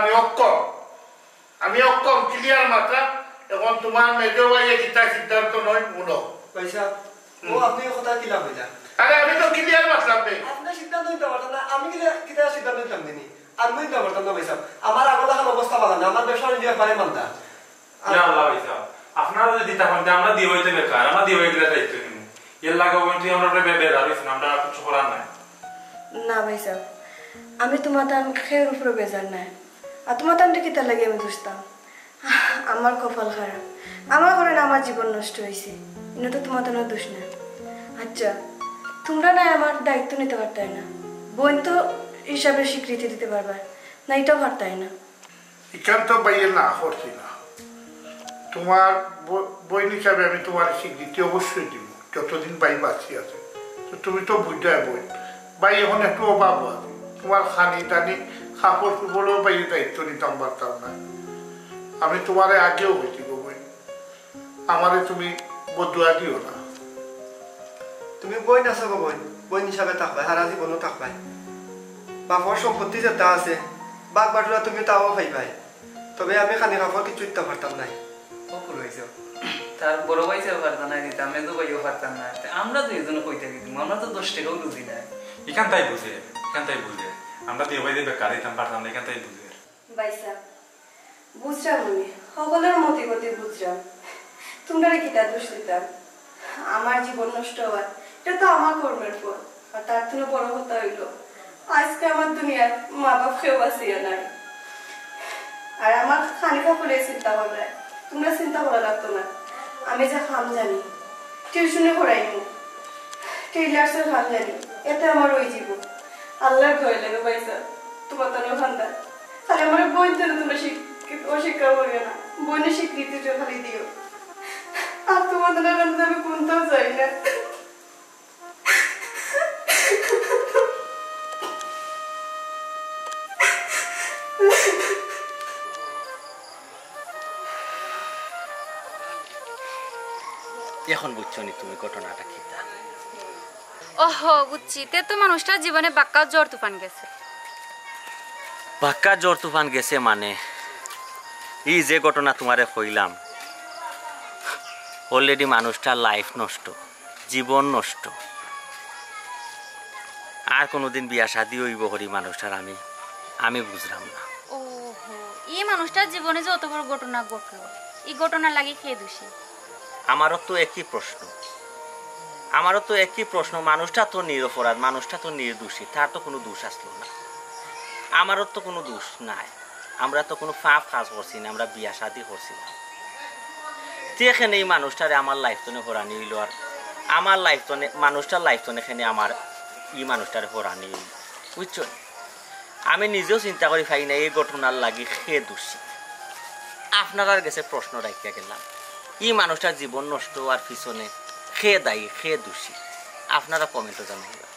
আমি অক্ষম ক্লিয়ার মাত্রা এখন তোমার মেজো ভাইয়ে কিতা সিদ্ধান্ত নয় মনো পয়সা ও আপনি কথা কি লাভ হইলা আরে আমি তো ক্লিয়ার মাতলাম নেই আপনি সিদ্ধান্ত নিতে পারতেন না আমি কিতা সিদ্ধান্ত নিতাম দিনি আমি নিতে পারতাম না পয়সা আমার আগলা খান অবস্থা ভালো না আমার ব্যবসা নিজে পারে মানতা না আল্লাহ পয়সা আপনারা যদি দিতে পারেন আমরা দিয়ে হইতে বেকার আমরা দিয়ে হয়ে গেলে দায়িত্ব নিব এর লাগে বলছি আমরা বেবের আর আমরা কিছু করার নাই না ভাই সাহেব আমি তোমার তান খেয়ের উপরে বেজার নাই আর তোমার তানটা কিতা লাগে আমি বুঝতাম আমার কপাল খারাপ আমার কারণে আমার জীবন নষ্ট হয়েছে এটা তো তোমার তানের দোষ না আচ্ছা তোমরা না আমার দায়িত্ব নিতে পারতাই না বোন তো হিসাবে স্বীকৃতি দিতে পারবা না এটাও পারতাই না এখান তো বাইরে না করছি না তোমার বই হিসাবে আমি তোমার স্বীকৃতি অবশ্যই দিব যতদিন বাই বাঁচি আছে তো তুমি তো বুঝতে বই বাই এখন একটু অভাব আছে তোমার খানি টানি কাপড় চুপড়েও বাইরে দায়িত্ব নিতাম পারতাম না আমি তোমারে আগেও হয়েছি গো বই আমারে তুমি বদুয়া দিও না তুমি বই নাছো গো বই হিসাবে থাকবাই সারা জীবনও থাকবাই বাপর সম্পত্তি যেটা আছে বাঘ বাটুরা তুমি তাও পাইবাই তবে আমি খানি কাপড় কিছু ইত্যা পারতাম নাই অপুর হয়েছে তার বড় ভাইসেও পারতাম না দিতাম মেজো ভাইও পারতাম না আমরা দুইজন কইতে দিতাম আমরা তো 10 টাকাও লুজি নাই এখান তাই বুঝে আমরা দিয়ে হইতে বেকার দিতাম পারতাম না এখান তাই বুঝে বাইসা বুঝলাম আমি সকলের মতি গতি বুঝলাম তোমরা কিতা দোষ দিতাম আমার জীবন নষ্ট হওয়ার এটা তো আমার কর্মের ফল আর তার থেকে বড় কথা হইলো আজকে আমার দুনিয়ার মা বাপ কেউ বাঁচিয়ে নাই আর আমার খানি কাপড়ে চিন্তা করলে তোমরা চিন্তা করা লাগতো না আমি যা খাম জানি টিউশনে পড়াইনি টেইলার্সের খাম জানি এতে আমার ওই জীবন আল্লাহর ভয় লাগে বাইসা তোমার তো খান্দা খালি আমার বোন তো তোমরা অস্বীকার করিও না বোনের স্বীকৃতিটা খালি দিও আর তোমাদের আমি কোনটাও চাই না এখন বুঝছো নি তুমি ঘটনাটা কি তা ওহো বুঝছি তে তো মানুষটার জীবনে বাক্কা জ্বর তুফান গেছে বাক্কা জ্বর তুফান গেছে মানে এই যে ঘটনা তোমারে কইলাম অলরেডি মানুষটার লাইফ নষ্ট জীবন নষ্ট আর কোনোদিন বিয়া শাদি হইব হরি মানুষটার আমি বুঝলাম না ওহো এই মানুষটার জীবনে যে অত বড় ঘটনা ঘটলো এই ঘটনা লাগে কে দোষী আমারও তো একই প্রশ্ন মানুষটা তো নিরপরাধ মানুষটা তো নির্দোষী তার তো কোনো দোষ আসলো না আমারও তো কোনো দোষ নাই আমরা তো কোনো পাপ কাজ করছি না আমরা বিয়া শাদি করছিলাম এখানে এই মানুষটারে আমার লাইফ তনে হরানি হইল আর আমার লাইফ তনে মানুষটার লাইফ তনে এখানে আমার এই মানুষটারে হরানি হইল বুঝছো আমি নিজেও চিন্তা করি পাই না এই ঘটনার লাগি সে দোষী আপনার কাছে প্রশ্ন রাখিয়া গেলাম এই মানুষটার জীবন নষ্ট হওয়ার পিছনে খে দায়ী খে দোষী আপনারা কমেন্টে জানাবেন।